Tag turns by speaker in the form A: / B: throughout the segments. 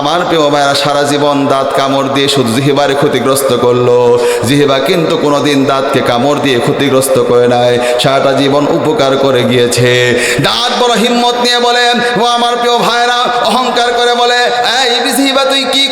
A: আমার প্রিয় ভাইরা সারা জীবন দাঁত কামড় দিয়ে শুধু জিহ্বারে ক্ষতিগ্রস্ত করলো, জিহ্বা কিন্তু কোনোদিন দাঁতকে কামড় দিয়ে ক্ষতিগ্রস্ত করে নাই, সারাটা জীবন উপকার করে গিয়েছে। দাঁত বড় হিম্মত নিয়ে বলে, ও আমার প্রিয় ভাইরা অহংকার করে বলে, এই জিহ্বা তুই কি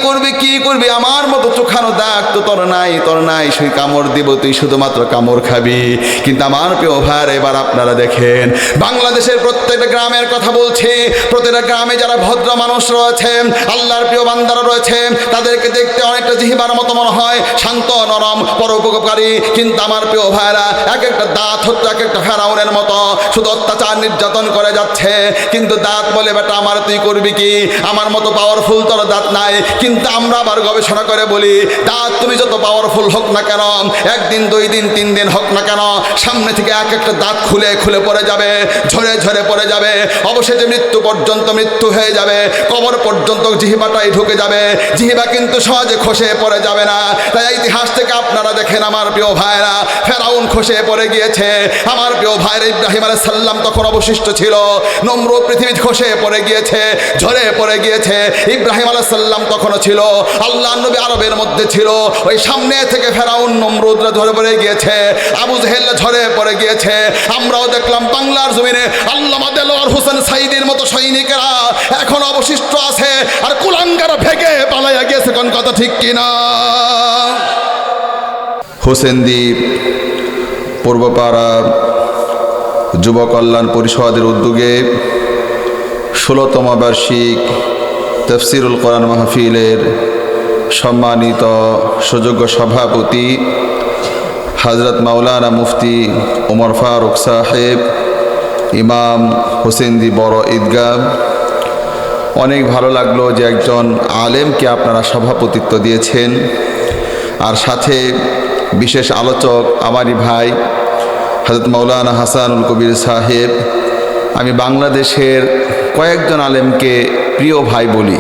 A: করবি, আমার মতো চোখানো দাগ তো তোর নাই, সেই কামড় দিব, তুই শুধুমাত্র কামড় খাবি। কিন্তু আমার প্রিয় ভাইরা এবার আপনারা দেখেন, বাংলাদেশের প্রত্যেকটা গ্রামের কথা বলছি, প্রত্যেকটা গ্রামে যারা ভদ্র মানুষ রয়েছে, আল্লাহর প্রিয় বান্দারা রয়েছে, তাদেরকে দেখতে অনেকটা জিহ্বার মতো মনে হয়, শান্ত নরম পরোপকারী। কিন্তু আমার প্রিয় ভাইরা এক একটা দাঁত হচ্ছে এক একটা ফেরাউনের মতো, শুধু অত্যাচার নির্যাতন করে যাচ্ছে। কিন্তু দাঁত বলে, বেটা আমার তুই করবি কি, আমার মতো পাওয়ারফুল তোর দাঁত নাই। কিন্তু আমরা আবার গবেষণা করে বলি, দাঁত তুমি যত পাওয়ারফুল হোক না কেন, একদিন 2 দিন 3 দিন হোক না কেন, সামনে থেকে এক একটা দাঁত খুলে পড়ে যাবে, ঝরে পড়ে যাবে, অবশেষে মৃত্যু পর্যন্ত মৃত্যু হয়ে যাবে, কবর পর্যন্ত জিহ্বাটাই ঢুকে যাবে। জিহ্বা কিন্তু সহজে খসে পড়ে যাবে না। তাই ইতিহাস থেকে আপনারা দেখেন আমার প্রিয় ভাইরা, ফেরাউন খসে পড়ে গিয়েছে, আমার প্রিয় ভাইরা ইব্রাহিম আলাইহিস সালাম তখন অবশিষ্ট ছিল, নমরুদ পৃথিবী খসে পড়ে গিয়েছে, ঝরে পড়ে গিয়েছে, ইব্রাহিম আলাইহিস সালাম তখনও ছিল, আল্লাহর নবী আরবের মধ্যে ছিল, ওই সামনে থেকে ফেরাউন নমরুদরা ঝরে পড়ে গিয়েছে, আবু জেহেল ঝরে পড়ে গিয়েছে। আমরাও দেখলাম বাংলার জমিনে আল্লামা দেলোয়ার হোসেন সাইদির মতো সৈনিকেরা এখন অবশিষ্ট আছে, আর কুলাঙ্গারা ভেগে পালাইয়া গিয়েছে। কোন কথা ঠিক কিনা? হোসেনদী পূর্বপাড়া যুব কল্যাণ পরিষদের উদ্যোগে 16তম বার্ষিক তাফসীরুল কোরআন মাহফিলের সম্মানিত সুযোগ্য সভাপতি হযরত মাওলানা মুফতি ওমর ফারুক সাহেব, ইমাম হোসেনদী বড় ঈদগাহ। অনেক ভালো লাগলো যে একজন আলেমকে আপনারা সভাপতিত্ব দিয়েছেন, আর সাথে বিশেষ আলোচক আমারই ভাই হযরত মাওলানা হাসানুল কবির সাহেব। আমি বাংলাদেশের কয়েকজন আলেমকে প্রিয় ভাই বলি,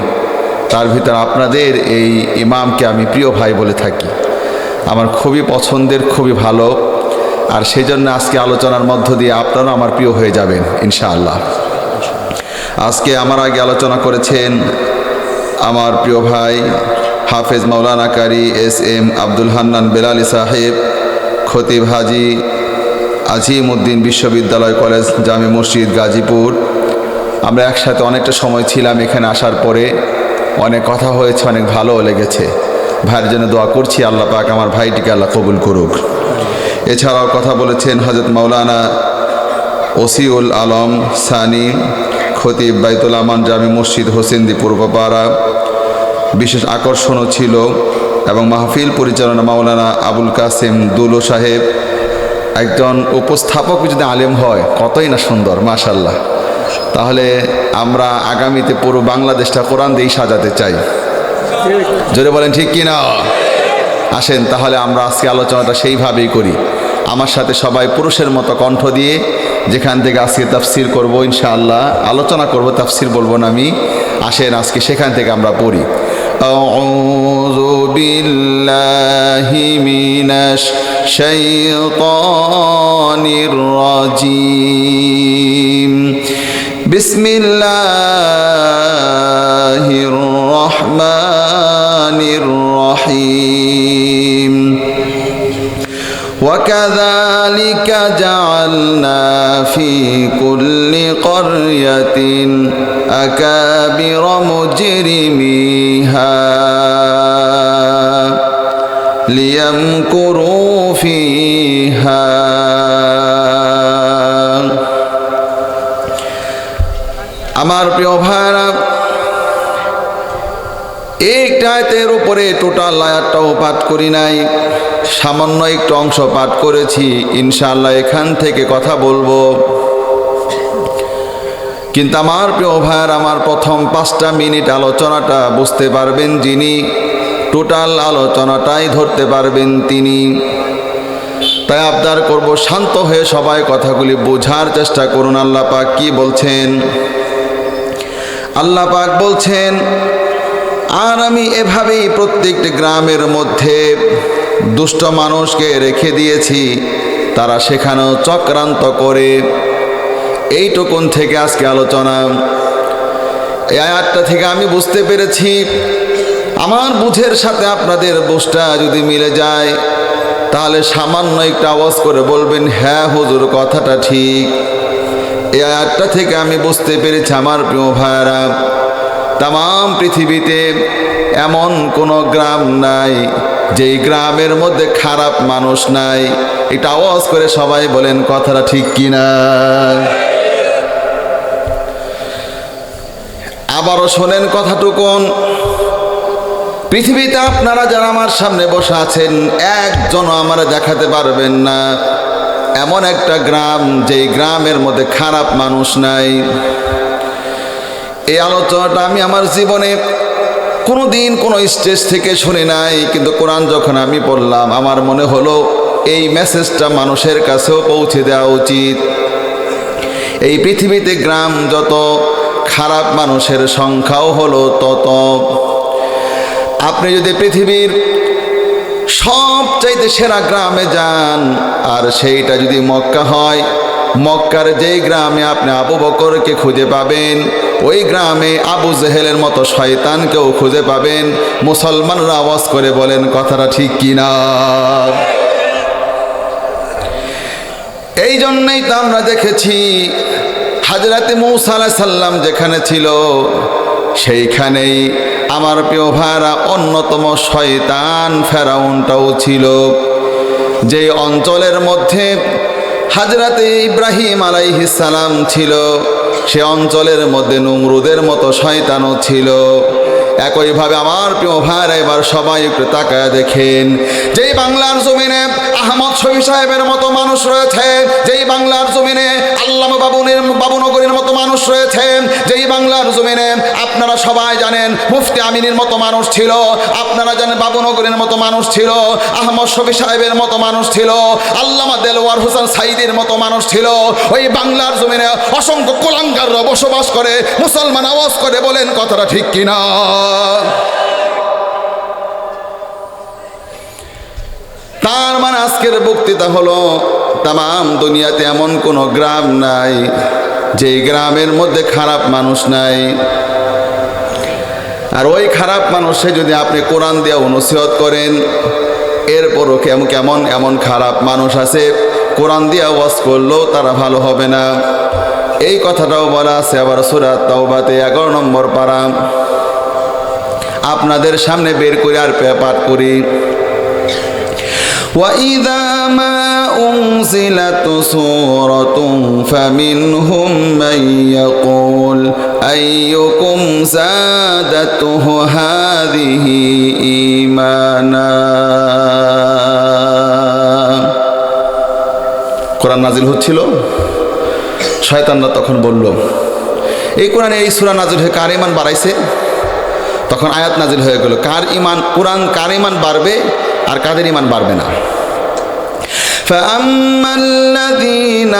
A: তার ভিতর আপনাদের এই ইমামকে আমি প্রিয় ভাই বলে থাকি, আমার খুবই পছন্দের, খুবই ভালো। আর সেই জন্য আজকে আলোচনার মধ্য দিয়ে আপনারা আমার প্রিয় হয়ে যাবেন ইনশাআল্লাহ। আজকে আমার আগে আলোচনা করেছেন আমার প্রিয় ভাই হাফেজ মাওলানা কারি SM আব্দুল হান্নান বেলালি সাহেব, খতিব হাজি আজিমউদ্দিন বিশ্ববিদ্যালয় কলেজ জামে মসজিদ গাজীপুর। আমরা একসাথে অনেকটা সময় ছিলাম, এখানে আসার পরে অনেক কথা হয়েছে, অনেক ভালো লেগেছে। ভাইয়ের জন্য দোয়া করছি, আল্লাহ পাক আমার ভাইটিকে আল্লাহ কবুল করুক। এছাড়াও কথা বলেছেন হযরত মাওলানা ওসিউল আলম সানি, খতিব বাইতুল আমান জামে মসজিদ হোসেনদী পূর্বপাড়া। বিশেষ আকর্ষণও ছিল, এবং মাহফিল পরিচালনা মাওলানা আবুল কাসেম দুলো সাহেব। একজন উপস্থাপক যদি আলেম হয় কতই না সুন্দর, মাশাআল্লাহ। তাহলে আমরা আগামীতে পুরো বাংলাদেশটা কোরআন দিয়েই সাজাতে চাই, জোরে বলেন ঠিক কি না? আসেন তাহলে আমরা আজকে আলোচনাটা সেইভাবেই করি। আমার সাথে সবাই পুরুষের মতো কণ্ঠ দিয়ে যেখান থেকে আজকে তাফসীর করব ইনশাআল্লাহ, আলোচনা করব, তাফসীর বলবো না আমি। আসেন আজকে সেখান থেকে আমরা পড়ি। আউযু বিল্লাহি মিনাশ শাইতানির রাজিম। বিসমিল্লাহির রহমানির রহিম। وكذلك جعلنا في كل قرية أكابر مجرميها ليمكروا فيها আমার প্রিয় ভাইরা, একটা আয়াতের উপরে টোটাল আয়াতটাও পাঠ করি নাই, সামান্য একটু অংশ পাঠ করেছি। ইনশাআল্লাহ এখান থেকে কথা বলবো। কিন্তু আমার প্রিয় ভাইয়ের, আমার প্রথম 5টা মিনিট আলোচনাটা বুঝতে পারবেন যিনি, টোটাল আলোচনাটাই ধরতে পারবেন তিনি। তাই আবদার করব শান্ত হয়ে সবাই কথাগুলি বোঝার চেষ্টা করুন। আল্লাহ পাক কি বলছেন? আল্লাহ পাক বলছেন, আর আমি এভাবেই প্রত্যেকটি গ্রামের মধ্যে দুষ্ট মানুষকে রেখে দিয়েছি, তারা সেখানেও চক্রান্ত করে। এইটুকুন থেকে আজকে আলোচনা। এই আয়াতটা থেকে আমি বুঝতে পেরেছি, আমার বুঝের সাথে আপনাদের বুঝটা যদি মিলে যায় তাহলে সামান্য একটা আওয়াজ করে বলবেন, হ্যাঁ হুজুর কথাটা ঠিক। এই আয়াতটা থেকে আমি বুঝতে পেরেছি আমার প্রিয় ভাইরা, তাম পৃথিবীতে এমন কোনো গ্রাম নাই যেই গ্রামের মধ্যে খারাপ মানুষ নাই। এটা আওয়াজ করে সবাই বলেন কথাটা ঠিক কিনা। আবারও শোনেন কথাটুকুন, পৃথিবীতে আপনারা যারা আমার সামনে বসে আছেন একজনও আমার দেখাতে পারবেন না এমন একটা গ্রাম যেই গ্রামের মধ্যে খারাপ মানুষ নাই। এই আলোচনাটা আমি আমার জীবনে কোনো দিন কোনো স্টেজ থেকে শুনি নাই, কিন্তু কোরআন যখন আমি পড়লাম আমার মনে হলো এই মেসেজটা মানুষের কাছেও পৌঁছে দেওয়া উচিত। এই পৃথিবীতে গ্রাম যত, খারাপ মানুষের সংখ্যাও হলো তত। আপনি যদি পৃথিবীর সবচাইতে সেরা গ্রামে যান আর সেইটা যদি মক্কা হয়, মক্কার যেই গ্রামে আপনি আবু বকরকে খুঁজে পাবেন ওই গ্রামে আবু জেহেলের মতো শয়তানকেও খুঁজে পাবেন। মুসলমানরা আওয়াজ করে বলেন কথাটা ঠিক কিনা। এই জন্যই তো আমরা দেখেছি হযরত মূসা আলাইহিস সালাম যেখানে ছিল সেইখানেই আমার প্রিয় ভাইরা অন্যতম শয়তান ফেরাউনটাও ছিল। যে অঞ্চলের মধ্যে হযরত ইব্রাহিম আলাইহিস সালাম ছিল সে অঞ্চলের মধ্যে নমরুদের মতো শয়তানও ছিল। একইভাবে আমার প্রিয় ভাইরা এবার সবাই একটু তাকায় দেখেন, যেই বাংলার জমিনে আহমদ শফি সাহেবের মতো মানুষ রয়েছে, যেই বাংলার জমিনে আল্লামা বাবুনগরীর মতো মানুষ রয়েছে, যেই বাংলার জমিনে আপনারা সবাই জানেন মুফতি আমিনের মতো মানুষ ছিল, আপনারা জানেন বাবুনগরীর মতো মানুষ ছিল, আহমদ শফি সাহেবের মতো মানুষ ছিল, আল্লামা দেলওয়ার হোসেন সাইদির মতো মানুষ ছিল। ওই বাংলার জমিনে অসংখ্য কুলাঙ্গাররা বসবাস করে। মুসলমান আওয়াজ করে বলেন কথাটা ঠিক কিনা। তার মানে আজকের বক্তৃতা হলো তাম দুনিয়াতে এমন কোনো গ্রাম নাই যেই গ্রামের মধ্যে খারাপ মানুষ নাই। আর ওই খারাপ মানুষে যদি আপনি কোরআন দিয়ে নসিহত করেন, এরপরও কেমন এমন খারাপ মানুষ আছে কোরআন দিয়ে ওয়াজ করলেও তারা ভালো হবে না। এই কথাটাও বলা আছে আবার সূরা তাওবাতে 11 নম্বর পারা। আপনাদের সামনে বের করে আর পাঠ করি। وَإِذَا مَا أُنْزِلَتْ سُورَةٌ فَمِنْهُمْ مَنْ يَقُولُ أَيُّكُمْ زَادَتْهُ هَذِهِ إِيمَانًا। কোরআন নাজিল হচ্ছিল, শয়তানরা তখন বলল এই কোরআনে এই সূরা নাজিল হয়ে কার ঈমান বাড়াইছে। তখন আয়াত নাজিল হয়ে গেল কার ঈমান, কোরআন কার ঈমান বাড়বে আর কাদের ঈমান বাড়বে না। فَأَمَّا الَّذِينَ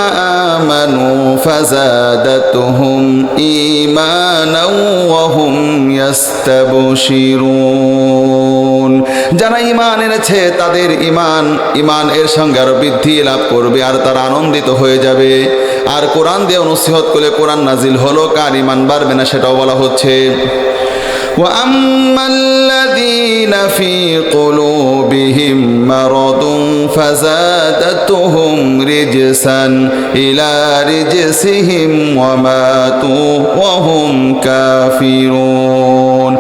A: آمَنُوا فَزَادَتْهُمْ إِيمَانًا وَهُمْ يَسْتَبْشِرُونَ। যারা ঈমান এনেছে তাদের ঈমান এর সঙ্গে আরো বৃদ্ধি লাভ করবে আর তারা আনন্দিত হয়ে যাবে। আর কোরআন দিয়ে নসিহত করলে কোরআন নাজিল হলো, কার ঈমান বাড়বে না সেটাও বলা হচ্ছে। وَأَمَّا الَّذِينَ فِي قُلُوبِهِم مَّرَضٌ فَزَادَتْهُمْ رِجْسًا إِلَى رِجْسِهِمْ وَمَاتُوا وَهُمْ كَافِرُونَ।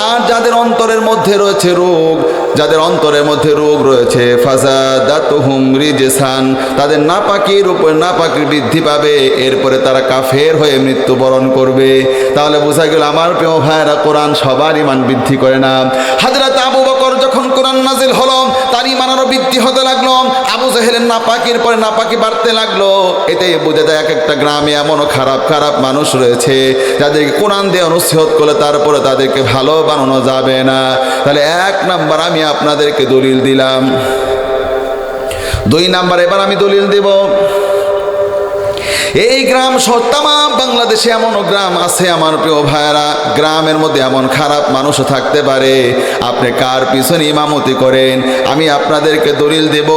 A: আর যাদের অন্তরের মধ্যে রয়েছে রোগ, যাদের অন্তরের মধ্যে রোগ রয়েছে, ফাজাদাতুহুম রিজসান, তাদের নাপাকির উপর নাপাকির বৃদ্ধি পাবে, এরপরে তারা কাফের হয়ে মৃত্যুবরণ করবে। তাহলে বোঝা গেল আমার প্রিয় ভাইরা কোরআন সবার ঈমান বৃদ্ধি করে না। হযরত আবু বকর যখন কোরআন নাজিল হলো তার ঈমান আরো বৃদ্ধি হতে লাগলো, আবু জেহেলের নাপাকির পরে নাপাকি বাড়তে লাগলো। এতে বোঝা যায় এক একটা গ্রামে এমনও খারাপ খারাপ মানুষ রয়েছে যাদেরকে কোরআন দিয়ে নসিহত করলে তারপরে তাদেরকে ভালো বানানো যাবে না। তাহলে 1 নাম্বার আমি আপনাদেরকে দলিল দিলাম। 2 নাম্বার এবার আমি দলিল দেব। এই গ্রাম তাম বাংলাদেশে এমনও গ্রাম আছে আমার প্রিয় ভাইয়েরা, গ্রামের মধ্যে এমন খারাপ মানুষও থাকতে পারে। আপনি কার পিছনে ইমামতি করেন, আমি আপনাদেরকে দলিল দেব,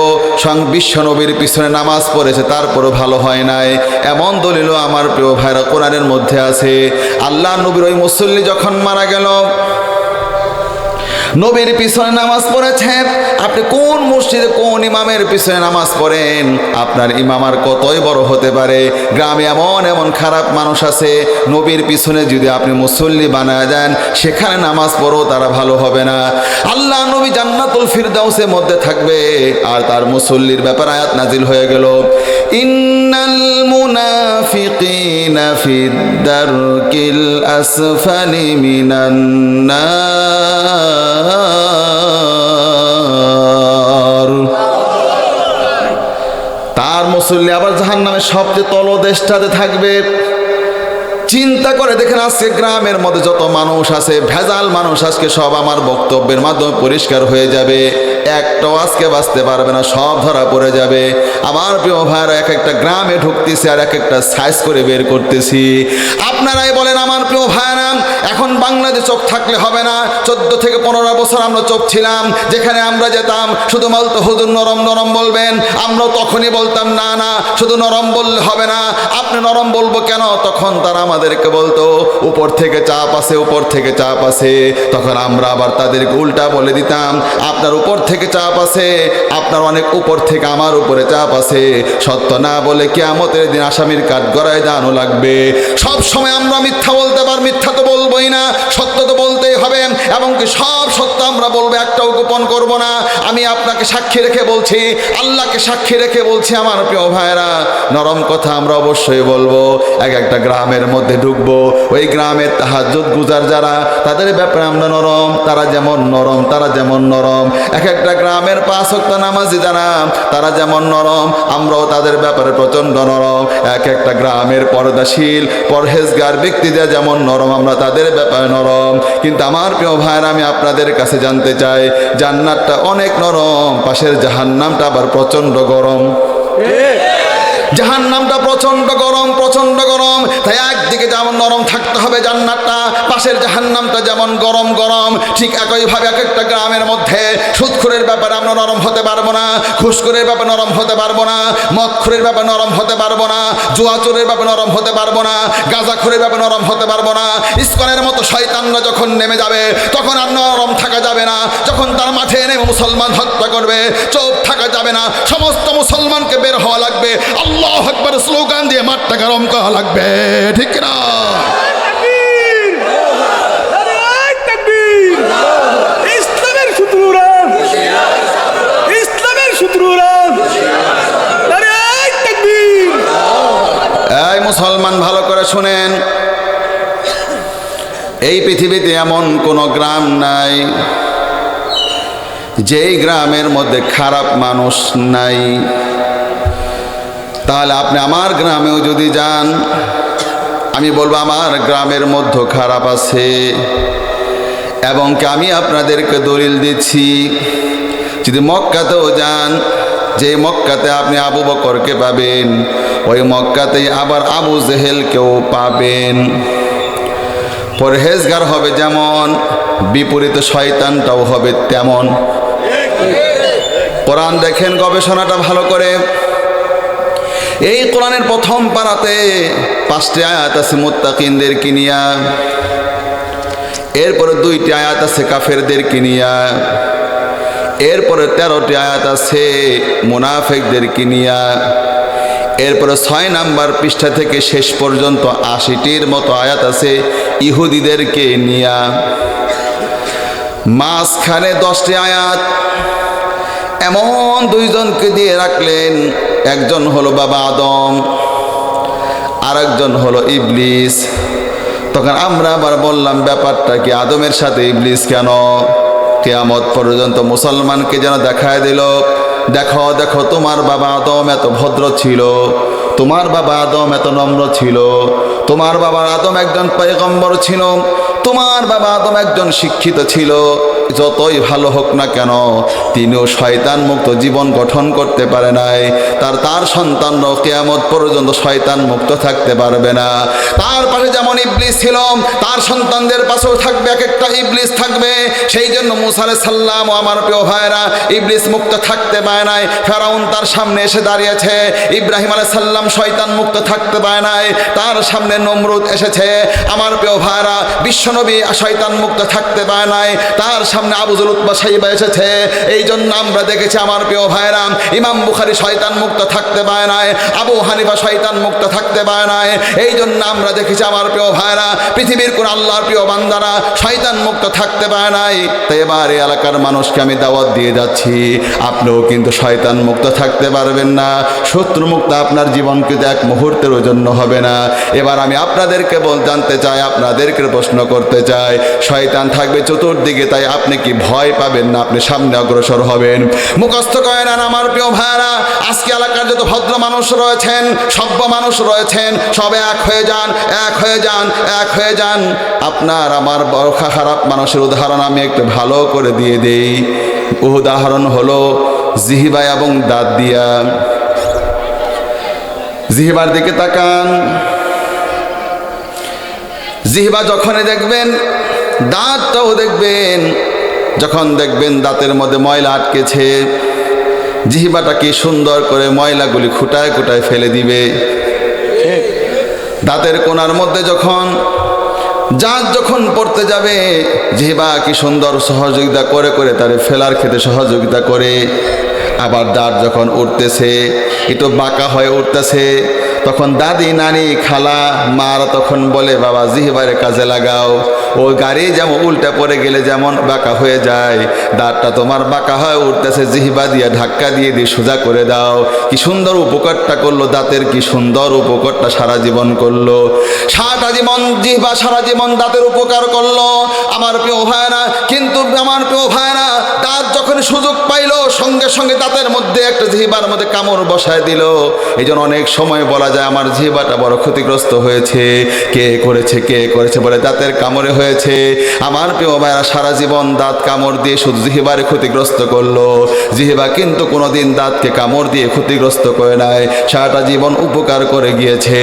A: বিশ্ব নবীর পিছনে নামাজ পড়েছে তারপরও ভালো হয় নাই, এমন দলিলও আমার প্রিয় ভাইয়েরা কোরআনের মধ্যে আছে। আল্লাহ নবীর ওই মুসল্লি যখন মারা গেল, নবীর পিছনে নামাজ পড়েছেন, আপনি কোন মসজিদে কোন ইমামের পিছনে নামাজ পড়েন, আপনার ইমাম আর কতই বড় হতে পারে। গ্রামে এমন এমন খারাপ মানুষ আছে, নবীর পিছনে যদি আপনি মুসল্লি বানায় দেন, সেখানে নামাজ পড়ো তারা ভালো হবে না। আল্লাহ নবী জান্নাতুল ফিরদাউসের মধ্যে থাকবে, আর তার মুসল্লির ব্যাপারে আয়াত নাজিল হয়ে গেল, ইন্নাল মুনাফিকিনা ফিদ দারকিল আসফালি মিনান নার। তার মুসল্লি আবার জাহান্নামের সবচেয়ে তলদেশটাতে থাকবে। চিন্তা করে দেখেন, আজকে গ্রামের মধ্যে যত মানুষ আছে, ভেজাল মানুষ, আজকে সব আমার বক্তব্যের মাধ্যমে পরিষ্কার হয়ে যাবে, একটাও আজকে বাঁচতে পারবে না, সব ধরা পড়ে যাবে। আমার প্রিয় ভাইরা, এক একটা গ্রামে ঢুকতেছি আর এক একটা সাইজ করে বের করতেছি। আপনারাই বলেন আমার প্রিয় ভাইরা, এখন বাংলাদেশে চোখ থাকলে হবে না। 14 থেকে 15 বছর আমরা চোখ ছিলাম, যেখানে আমরা যেতাম শুধু বলতো হুজুর নরম নরম বলবেন, আমরা তখনই বলতাম না না শুধু নরম বললে হবে না, আপনি নরম বলবো কেন? তখন তারা আমাদেরকে বলতো উপর থেকে চাপ আছে, উপর থেকে চাপ আছে। তখন আমরা আবার তাদেরকে উল্টা বলে দিতাম, আপনার উপর থেকে চাপ আছে, আপনার অনেক উপর থেকে আমার উপরে চাপ আছে। সত্য না বলে কিয়ামতের দিন আসামির কাঠ গড়ায় দাঁড়ানো লাগবে। সব সময় আমরা মিথ্যা বলতে পার, মিথ্যা তো বলবোই না, সত্য তো বলতেই হবে, এবং কি সব সত্য আমরা বলবো, একটাও গোপন করব না। আমি আপনাকে সাক্ষী রেখে বলছি, আল্লাহকে সাক্ষী রেখে বলছি আমার প্রিয় ভাইরা, নরম কথা আমরা অবশ্যই বলবো। এক একটা গ্রামের মধ্যে ঢুকবো, ওই গ্রামের তাহাজ্জুদ গুজার যারা, তাদের ব্যাপারে আমরা নরম, তারা যেমন নরম, তারা যেমন নরম। এক একটা গ্রামের 5 ওয়াক্ত নামাজি যারা, তারা যেমন নরম, আমরাও তাদের ব্যাপারে প্রচণ্ড নরম। এক একটা গ্রামের পর্দাশীল পরহেজগার ব্যক্তিরা যেমন নরম, আমরা তাদের ব্যাপারে নরম। কিন্তু আমার প্রিয় ভাইরা, আমি আপনাদের কাছে জানতে চাই, জান্নাতটা অনেক নরম, পাশের জাহান্নামটা আবার প্রচণ্ড গরম। জাহান্নামটা প্রচণ্ড গরম, প্রচণ্ড গরম। তাই একদিকে যেমন নরম থাকতে হবে জান্নাতটা, পাশের জাহান্নামটা যেমন গরম গরম। ঠিক একইভাবে এক একটা গ্রামের মধ্যে সুদখোরের ব্যাপারে আমরা নরম হতে পারবো না, ঘুষখোরের ব্যাপারে নরম হতে পারবো না, মদখোরের ব্যাপারে নরম হতে পারবো না, জুয়াচোরের ব্যাপারে নরম হতে পারবো না, গাঁজাখোরের ব্যাপারে নরম হতে পারবো না। ইস্কনের মতো শয়তানরা যখন নেমে যাবে, তখন আর নরম থাকা যাবে না। যখন তার মাঠে নেমে মুসলমান হত্যা করবে, চুপ থাকা যাবে না, সমস্ত মুসলমানকে বের হওয়া লাগবে, আল্লাহু আকবার স্লোগান দিয়ে মাঠটা গরম করা লাগবে, ঠিক না?
B: ইসলামের শত্রুরা, ইসলামের শত্রুরা,
A: এই মুসলমান ভালো করে শুনেন, এই পৃথিবীতে এমন কোনো গ্রাম নাই যেই গ্রামের মধ্যে খারাপ মানুষ নাই। তাহলে আপনি আমার গ্রামেও যদি যান, আমি বলবো আমার গ্রামের মধ্যে খারাপ আছে, এবং কি আমি আপনাদেরকে দলিল দিচ্ছি। যদি মক্কাতেও যান, যে মক্কাতে আপনি আবু বকরকে পাবেন, ওই মক্কাতেই আবার আবু জেহেলকেও পাবেন। পরহেজগার হবে যেমন, বিপরীত শয়তানটাও হবে তেমন। কোরআন দেখেন, গবেষণাটা ভালো করে। এই কোরআনের প্রথম পারাতে 5টি আয়াত আছে মুত্তাকিনদেরকে নিয়া, এরপরে 2টি আয়াত আছে কাফেরদেরকে নিয়া, এরপরে 13টি আয়াত আছে মুনাফিকদেরকে নিয়া, এরপরে 6 নাম্বার পৃষ্ঠা থেকে শেষ পর্যন্ত 80টির মতো আয়াত আছে ইহুদিদেরকে নিয়া। মাঝখানে 10টি আয়াত এমন 2 জনকে দিয়ে রাখলেন, একজন হলো বাবা আদম, আরেকজন হলো ইবলিস। তখন আমরা আবার বললাম, ব্যাপারটা কি আদমের সাথে ইবলিস কেন? কিয়ামত পর্যন্ত মুসলমানকে যেন দেখায় দিল, দেখো দেখো তোমার বাবা আদম এত ভদ্র ছিল, তোমার বাবা আদম এত নম্র ছিল, তোমার বাবা আদম একজন পয়গম্বর ছিল, তোমার বাবা আদম একজন শিক্ষিত ছিল, যতই ভালো হোক না কেন তিনিও শয়তান মুক্ত জীবন গঠন করতে পারে নাই, তার সন্তানরাও কিয়ামত পর্যন্ত শয়তান মুক্ত থাকতে পারবে না। তার পাশে যেমন ইবলিস ছিল, তার সন্তানদের পাশেও থাকবে এক একটা ইবলিস থাকবে। সেই জন্য মুসা আলাইহিস সালাম ও আমার প্রিয় ভাইরা ইবলিস মুক্ত থাকতে পায় নাই। ফেরাউন তার সামনে এসে দাঁড়িয়েছে, ইব্রাহিম আলাইহিস সালাম শয়তান মুক্ত থাকতে পায় নাই, তার সামনে নমরুদ এসেছে। আমার প্রিয় ভাইরা বিশ্বনবী শয়তান মুক্ত থাকতে পায় নাই, তার সামনে আবু জুল উতবা সাইবা এসেছে। এই জন্য আমরা দেখেছি আমার প্রিয় ভাইরা ইমাম বুখারী শয়তান মুক্ত থাকতে পায় নাই, আবু হানিফা শয়তান মুক্ত থাকতে পায় নাই। এই জন্য আমরা দেখেছি আমার প্রিয় ভাইরা পৃথিবীর কোন আল্লাহর প্রিয় বান্দারা শয়তান মুক্ত থাকতে পায় নাই। তাই এবার এই এলাকার মানুষকে আমি দাওয়াত দিয়ে যাচ্ছি, আপনিও কিন্তু শয়তান মুক্ত থাকতে পারবেন না, শত্রু মুক্ত আপনার জীবন কিন্তু এক মুহূর্তের জন্য হবে না। এবার আমি আপনাদেরকে জানতে চাই, আপনাদেরকে প্রশ্ন করতে চাই, শয়তান থাকবে চতুর্দিকে, তাই আপনি কি ভয় পাবেন না? আপনি সামনে অগ্রসর হবেন। মুখস্থ করে নেন আমার প্রিয় ভাইরা, আজকে এলাকার যত ভদ্র মানুষ রয়েছেন, সভ্য মানুষ রয়েছেন, সব এক হয়ে যান, এক হয়ে যান, এক হয়ে যান। আপনার আমার বড় খারাপ মানুষের উদাহরণ আমি একটু ভালো করে দিয়ে দেই। উদাহরণ হলো জিহ্বা এবং দাঁত দিয়া। জিহ্বার দিকে তাকান, জিহ্বা যখনই দেখবেন দাঁতটাও দেখবেন, যখন দেখবেন দাঁতের মধ্যে ময়লা আটকেছে, জিহ্বাটা কি সুন্দর করে ময়লাগুলি খুঁটায় খুঁটায় ফেলে দিবে। দাঁতের কোণার মধ্যে যখন জাঁত যখন পড়তে যাবে, জিহ্বা কি সুন্দর সহযোগিতা করে করে তার ফেলার ক্ষেত্রে সহযোগিতা করে। আবার দাঁত যখন উঠতেছে, একটু বাঁকা হয়ে উঠতেছে, তখন দাদি নানি খালা মারা তখন বলে বাবা জিহ্বারে কাজে লাগাও। ও গাড়ি যেমন উল্টা পড়ে গেলে যেমন বাঁকা হয়ে যায়, দাঁতটা তোমার বাঁকা হয়ে উঠতেছে, জিহ্বা দিয়ে ধাক্কা দিয়ে দিয়ে সোজা করে দাও। কি সুন্দর উপকারটা করলো দাঁতের, কি সুন্দর উপকারটা সারা জীবন করলো। সারাটা জীবন জিহ্বা সারা জীবন দাঁতের উপকার করলো আমার প্রিয় ভাইরা। কিন্তু আমার প্রিয় ভাইরা দাঁত যখন সুযোগ পাইলো সঙ্গে সঙ্গে দাঁতের মধ্যে একটা জিহ্বার মধ্যে কামড় বসায় দিল। এই জন্য অনেক সময় বলা যায় আমার জিহ্বাটা বড় ক্ষতিগ্রস্ত হয়েছে। কে করেছে, কে করেছে বলে দাঁতের কামড়ে হয়েছে। আমার প্রিয় ভাইরা সারা জীবন দাঁত কামড় দিয়ে শুধু জিহ্বারে ক্ষতিগ্রস্ত করলো, জিহ্বা কিন্তু কোনোদিন দাঁতকে কামড় দিয়ে ক্ষতিগ্রস্ত করে নাই, সারাটা জীবন উপকার করে গিয়েছে।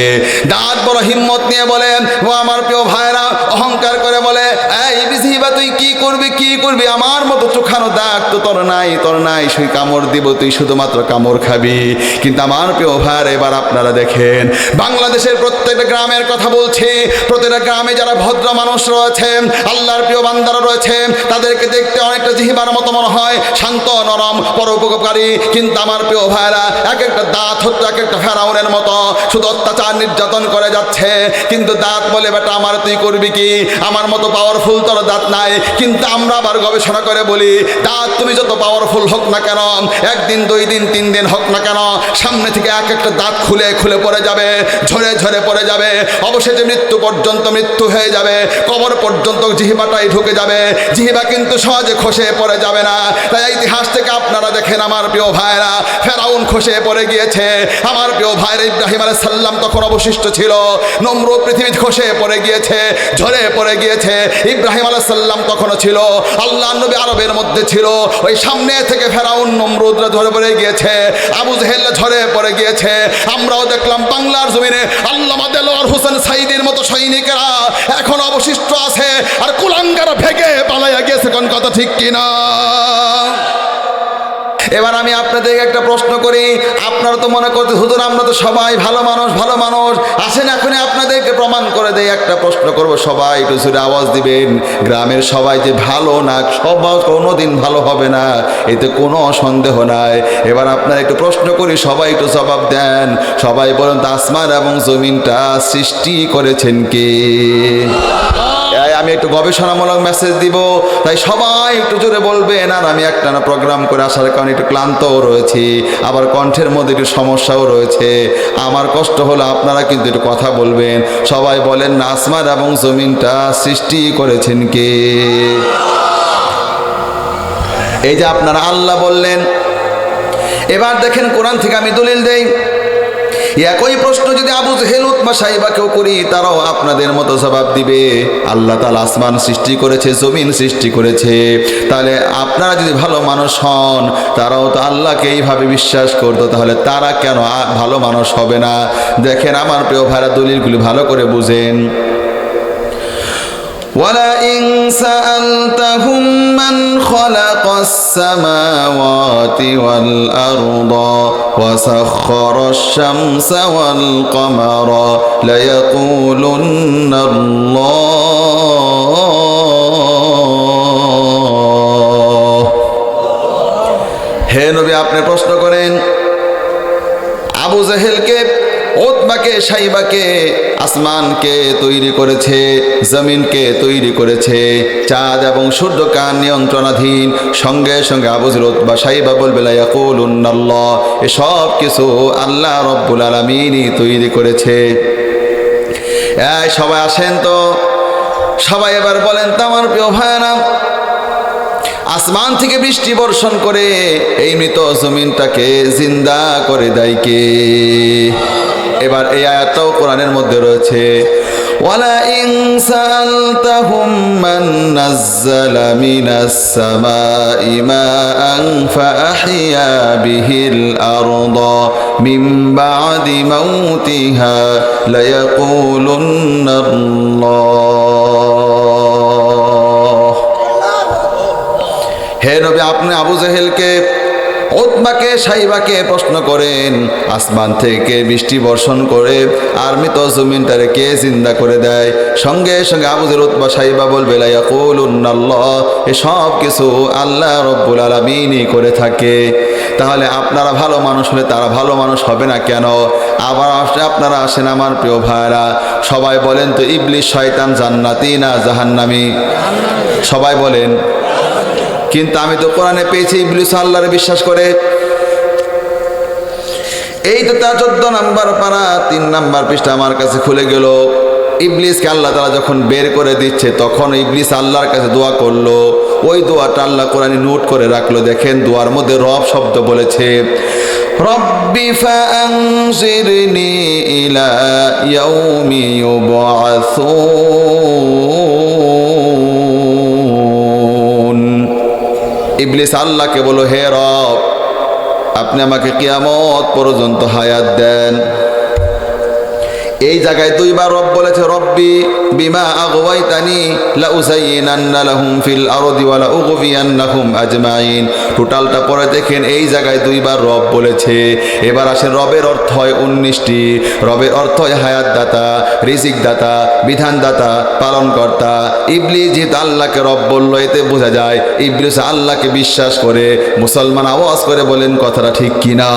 A: দাঁত বড় হিম্মত নিয়ে বলে, ও আমার প্রিয় ভাইরা অহংকার করে বলে, এই জিহ্বা তুই কি করবি, কি করবি, আমার মতো চোখানো দাঁত তো তোর নাই, তোর নাই, সেই কামড় দিব, তুই শুধুমাত্র কামড় খাবি। কিন্তু আমার প্রিয় ভাইরা এবার আপনারা দেখেন বাংলাদেশের প্রত্যেকটা গ্রামের কথা বলছি, প্রত্যেকটা গ্রামে যারা ভদ্র মানুষ রয়েছে, আল্লাহর প্রিয় বান্দারা রয়েছে, তাদেরকে দেখতে অনেকটা জিহ্বার মতো মনে হয়, শান্ত নরম পরোপকারী। কিন্তু আমার প্রিয় ভাইরা এক একটা দাঁত হচ্ছে এক একটা ফেরাউনের মতো, শুধু অত্যাচার নির্যাতন করে যাচ্ছে। কিন্তু দাঁত বলে বেটা আমার তুই করবি কি, আমার মতো পাওয়ারফুল তোর দাঁত নাই। কিন্তু আমরা আবার গবেষণা করে বলি দাঁত তুমি যত পাওয়ারফুল হোক না কেন, একদিন দুই দিন তিন দিন হোক না কেন, সামনে থেকে এক একটা দাঁত খুলে খুলে পড়ে যাবে, ঝরে ঝরে পড়ে যাবে, অবশেষে মৃত্যু পর্যন্ত মৃত্যু হয়ে যাবে, কবর পর্যন্ত জিহ্বাটাই ঢুকে যাবে। জিহ্বা কিন্তু সহজে খসে পড়ে যাবে না। তাই ইতিহাস থেকে আপনারা দেখেন আমার প্রিয় ভাইরা ফেরাউন খসে পড়ে গিয়েছে, আমার প্রিয় ভাইরা ইব্রাহিম আলাইহিস সালাম তখন অবশিষ্ট ছিল, নমরুদ পৃথিবী খসে পড়ে গিয়েছে, ঝরে পড়ে গিয়েছে, ইব্রাহিম আলাইহিস সালাম তখনও ছিল, আল্লাহর নবী আরবের মধ্যে ছিল, ওই সামনে থেকে ফেরাউন নমরুদরা ঝরে পড়ে গিয়েছে, আবু জেহেল ঝরে পড়ে গিয়েছে। আমরাও দেখলাম বাংলার জমিনে আল্লামা দেলোয়ার হোসেন সাইদির মতো সৈনিকেরা এখন অবশিষ্ট আছে, আর কুলাঙ্গারা ভেগে পালাইয়া গিয়েছে। কোন কথা ঠিক কিনা? এবার আমি আপনাদের একটা প্রশ্ন করি, আপনারা তো মনে করতে হুজুর আমরা তো সবাই ভালো মানুষ, ভালো মানুষ, আসেন এখনই আপনাদেরকে প্রমাণ করে দেয়। একটা প্রশ্ন করব, সবাই একটু জোরে আওয়াজ দিবেন, গ্রামের সবাই যে ভালো না, সবাই কোনোদিন ভালো হবে না, এতে কোনো সন্দেহ নাই। এবার আপনারা একটু প্রশ্ন করি, সবাই একটু জবাব দেন। সবাই বলেন তো আসমান এবং জমিনটা সৃষ্টি করেছেন কে? আমি একটু গবেষণামূলক মেসেজ দিব, তাই সবাই একটু জোরে বলবেন। আর আমি একটানা প্রোগ্রাম করে আসার কারণে একটু ক্লান্তও রয়েছি, আবার কণ্ঠের মধ্যে একটু সমস্যাও রয়েছে। আমার কষ্ট হলো, আপনারা কিন্তু একটু কথা বলবেন। সবাই বলেন না আসমান এবং জমিনটা সৃষ্টি করেছেন কে? এই যে আপনারা আল্লাহ বললেন। এবার দেখেন কোরআন থেকে আমি দলিল দেই, একই প্রশ্ন যদি আবু জেহেল উতবা সাইবাকেও করি, তারাও আপনাদের মতো জবাব দিবে। আল্লাহ তাআলা আসমান সৃষ্টি করেছে, জমিন সৃষ্টি করেছে, তাহলে আপনারা যদি ভালো মানুষ হন, তারাও তো আল্লাহকে এইভাবে বিশ্বাস করতো, তাহলে তারা কেন ভালো মানুষ হবে না? দেখেন আমার প্রিয় ভাইরা, দলিলগুলি ভালো করে বুঝেন। وَلَئِن سَأَلْتَهُم مَّنْ خَلَقَ السَّمَاوَاتِ وَالْأَرْضَ وَسَخَّرَ الشَّمْسَ وَالْقَمَرَ لَيَقُولُنَّ اللَّهُ। হে নবী, আপনি প্রশ্ন করেন আবু জেহেলকে, উতবাকে, সাইবাকে আসমানকে তৈরি করেছে, জমিনকে তৈরি করেছে, চাঁদ এবং সূর্য কার নিয়ন্ত্রণাধীন। সঙ্গে সঙ্গে আবু জেহেল, উতবা, সাইবা বলবে লা ইয়াকুলুন্নাল্লাহ, এসব কিছু আল্লাহ রব্বুল আলামিনই তৈরি করেছে। এই সবাই আসেন তো, সবাই এবার বলেন তো আমার প্রিয় ভাইরা, আসমান থেকে বৃষ্টি বর্ষণ করে এই মৃত জমিনটাকে জিন্দা করে দেয় কে? এবার এই আয়াতটাও কোরআনের মধ্যে রয়েছে। وَلَئِن سَأَلْتَهُم مَّن نَّزَّلَ مِنَ السَّمَاءِ مَاءً فَأَحْيَا بِهِ الْأَرْضَ مِن بَعْدِ مَوْتِهَا لَيَقُولُنَّ اللَّهُ। হে নবী, আপনি আবু জেহেলকে, উতবাকে, সাইবাকে প্রশ্ন করেন আসমান থেকে বৃষ্টি বর্ষণ করে আর মৃত জমিনটারে কে জিন্দা করে দেয়? সঙ্গে সঙ্গে আবু জেহেল, উতবা, সাইবা বলবে লা ইয়াকুলুন্নাল্লাহ, এসব কিছু আল্লাহ রব্বুল আলামিনই করে থাকে। তাহলে আপনারা ভালো মানুষ হলে তারা ভালো মানুষ হবে না কেন? আবার আপনারা আসেন আমার প্রিয় ভাইরা, সবাই বলেন তো, ইবলিস শয়তান জান্নাতি না জাহান্নামী? সবাই বলেন। কিন্তু আমি তো কোরআনে পেয়েছি ইবলিস আল্লাহরে বিশ্বাস করে। এই তো তার 14 নম্বর পারা 3 নম্বর পৃষ্ঠা আমার কাছে খুলে গেল। ইবলিসকে আল্লাহ তাআলা যখন বের করে দিচ্ছে, তখন ইবলিস আল্লাহর কাছে দোয়া করলো। ওই দোয়াটা আল্লাহ কোরআনে নোট করে রাখলো। দেখেন দোয়ার মধ্যে রব শব্দ বলেছে, রব্বি ফাআনজিরনি ইলা ইয়াউমি ইউবআসুন। ইবলিস আল্লাহকে বলো, হে রব, আপনি আমাকে কিয়ামত পর্যন্ত হায়াত দেন। এই জায়গায় 2 বার রব বলেছে, রব্বি বিমা আগওয়াইতানি লা উযায়্যিনান্না লাহুম ফিল আরদি ওয়া লা উগফিয়ান্নাহুম আজমাইন। টোটালটা পরে দেখেন এই জায়গায় 2 বার রব বলেছে। এবার আসেন, রবের অর্থ হয় 19টি। রবের অর্থ হয় হায়াত দাতা, রিজিক দাতা, বিধান দাতা, পালন কর্তা। ইবলিস যেহেতু আল্লাহকে রব বললো, এতে বোঝা যায় ইবলিস আল্লাহকে বিশ্বাস করে। মুসলমান আওয়াজ করে বলেন কথাটা ঠিক কিনা?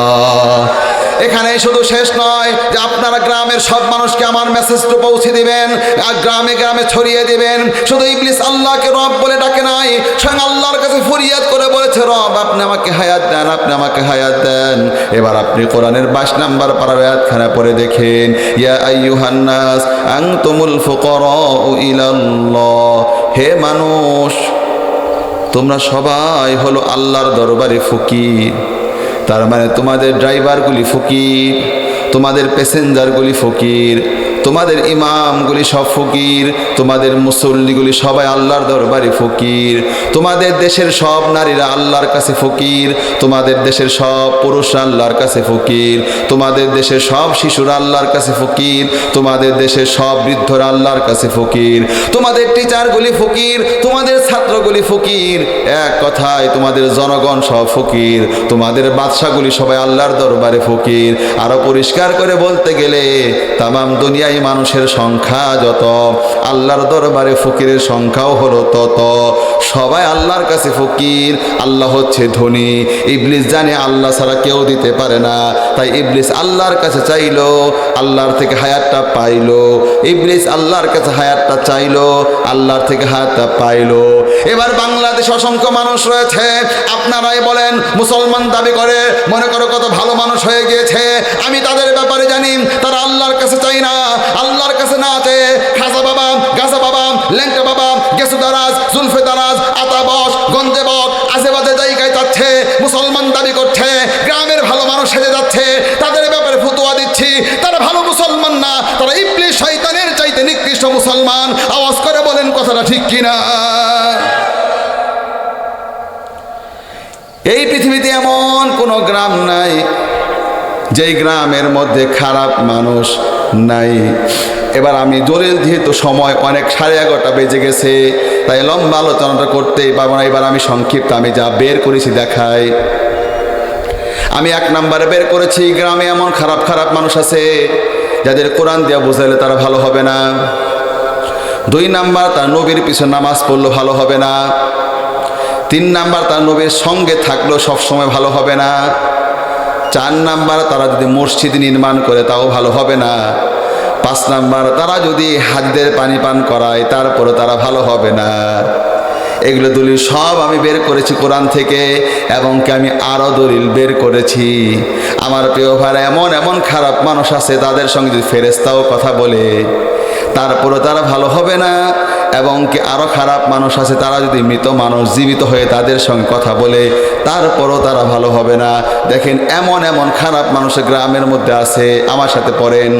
A: এখানে শুধু শেষ নয় যে আপনারা গ্রামের সব মানুষকে আমার মেসেজটা পৌঁছে দিবেন, আর গ্রামে গ্রামে ছড়িয়ে দিবেন। শুধু ইবলিস আল্লাহকে রব বলে ডাকে নাই, স্বয়ং আল্লাহর কাছে ফরিয়াদ করে বলেছে, রব আপনি আমাকে হায়াত দেন, আপনি আমাকে হায়াত দেন। এবার আপনি কোরআনের 22 নম্বর পারার আয়াতখানা পড়ে দেখেন, ইয়া আইয়ুহান নাস আনতুমুল ফুকারাউ ইলাল্লাহ। হে মানুষ, তোমরা সবাই হলো আল্লাহর দরবারে ফকির। তার মানে তোমাদের ড্রাইভারগুলি ফকির, তোমাদের প্যাসেঞ্জারগুলি ফকির, তোমাদের ইমামগুলি সব ফকির, তোমাদের মুসল্লিগুলি সবাই আল্লাহর দরবারে ফকির, তোমাদের দেশের সব নারীরা আল্লাহর কাছে ফকির, তোমাদের দেশের সব পুরুষরা আল্লাহর কাছে ফকির, তোমাদের দেশের সব শিশুরা আল্লাহর কাছে ফকির, তোমাদের দেশের সব বৃদ্ধরা আল্লাহর কাছে ফকির, তোমাদের টিচারগুলি ফকির, তোমাদের ছাত্রগুলি ফকির। এক কথায় তোমাদের জনগণ সব ফকির, তোমাদের বাদশাগুলি সবাই আল্লাহর দরবারে ফকির। আরো পরিষ্কার করে বলতে গেলে তামাম দুনিয়ায় মানুষের সংখ্যা যত, আল্লাহর দরবারে ফকিরের সংখ্যাও হলো তত। সবাই আল্লাহর কাছে ফকির, আল্লাহ হচ্ছে ধনী। ইবলিস জানে আল্লাহ ছাড়া কেউ দিতে পারে না, তাই ইবলিস আল্লাহর কাছে চাইলো, আল্লাহর থেকে হায়াতটা পাইলো। ইবলিস আল্লাহর কাছে হায়াতটা চাইলো, আল্লাহর থেকে হায়াতটা পাইলো। এবার বাংলাদেশে অসংখ্য মানুষ রয়েছে, আপনারাই বলেন, মুসলমান দাবি করে, মনে করো কত ভালো মানুষ হয়ে গিয়েছে। আমি তাদের ব্যাপারে জানি, তারা আল্লাহর কাছে চাই না, আল্লাহর কাছে না চেয়ে খাজা বাবা, গাজা বাবা, ল্যাংটা বাবা, গেসু দারাজ, জুলফে দারাজ, আতা বস, গঞ্জে বক, আশেপাশে জায়গায় যাচ্ছে, মুসলমান দাবি করছে, গ্রামের ভালো মানুষ সেজে যাচ্ছে, তাদের ব্যাপারে ফতোয়া দিচ্ছি তারা ভালো মুসলমান না, তারা ইবলিস শয়তানের চাইতে নিকৃষ্ট মুসলমান। আওয়াজ করে বলেন কথাটা ঠিক কিনা? এই পৃথিবীতে এমন কোনো গ্রাম নাই যেই গ্রামের মধ্যে খারাপ মানুষ নাই। এবার আমি দলিল, যেহেতু সময় অনেক 11:30 বেজে গেছে, তাই লম্বা আলোচনাটা করতেই পারবো না। এবার আমি সংক্ষিপ্ত আমি যা বের করেছি দেখাই। আমি 1 নম্বরে বের করেছি, গ্রামে এমন খারাপ খারাপ মানুষ আছে যাদের কোরআন দিয়ে বোঝাইলে তারা ভালো হবে না। 2 নাম্বার, তার নবীর পিছনে নামাজ পড়লেও ভালো হবে না। 3 নাম্বার, তার নবীর সঙ্গে থাকলেও সবসময় ভালো হবে না। 4 নাম্বার, তারা যদি মসজিদ নির্মাণ করে তাও ভালো হবে না। 5 নাম্বার, তারা যদি হাজিদের পানি পান করায় তারপরে তারা ভালো হবে না। এগুলো দলিল সব আমি বের করেছি কোরআন থেকে, এবং কি আমি আরও দলিল বের করেছি। আমার প্রিয় ভাইরা, এমন এমন খারাপ মানুষ আছে তাদের সঙ্গে যদি ফেরেশতাও কথা বলে তারপরে তারা ভালো হবে না। এবং কি আরও খারাপ মানুষ আছে, তারা যদি মৃত মানুষ জীবিত হয়ে তাদের সঙ্গে কথা বলে তারপরও তারা ভালো হবে না। দেখেন এমন এমন খারাপ মানুষ গ্রামের মধ্যে আছে। আমার সাথে পড়েন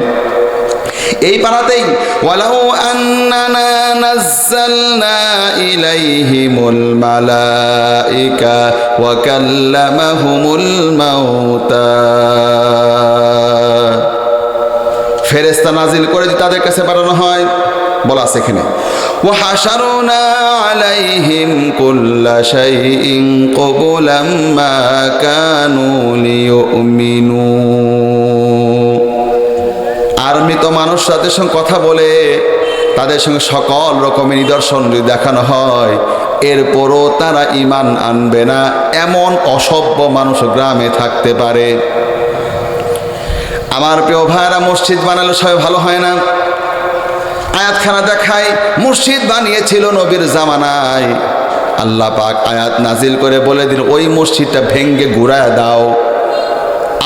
A: এই পাড়াতেই, ওয়ালাউ আন্নানা নাযালনা ইলাইহিমুল মালাইকা ওয়া কাল্লামাহুমুল মাউতা। ফেরেশতা নাজিল করে যদি তাদের কাছে পাঠানো হয়, বলা আছে এখানে, ওয়া হাশারনা আলাইহিম কুল্লা শাইইন ক্বাবুলাম মা কানু লিয়ুমিনু। আর মৃত মানুষ তাদের সঙ্গে কথা বলে তাদের সঙ্গে সকল রকমের নিদর্শন যদি দেখানো হয়, এরপরও তারা ঈমান আনবে না। এমন অসভ্য মানুষ গ্রামে থাকতে পারে। আমার প্রিয় ভাইরা, মসজিদ বানালে সবাই ভালো হয় না। আয়াতখানা দেখায়, মসজিদ বানিয়েছিল নবীর জামানায়। আল্লাহ পাক আয়াত নাজিল করে বলে দিল, ওই মসজিদটা ভেঙ্গে ঘুরায় দাও।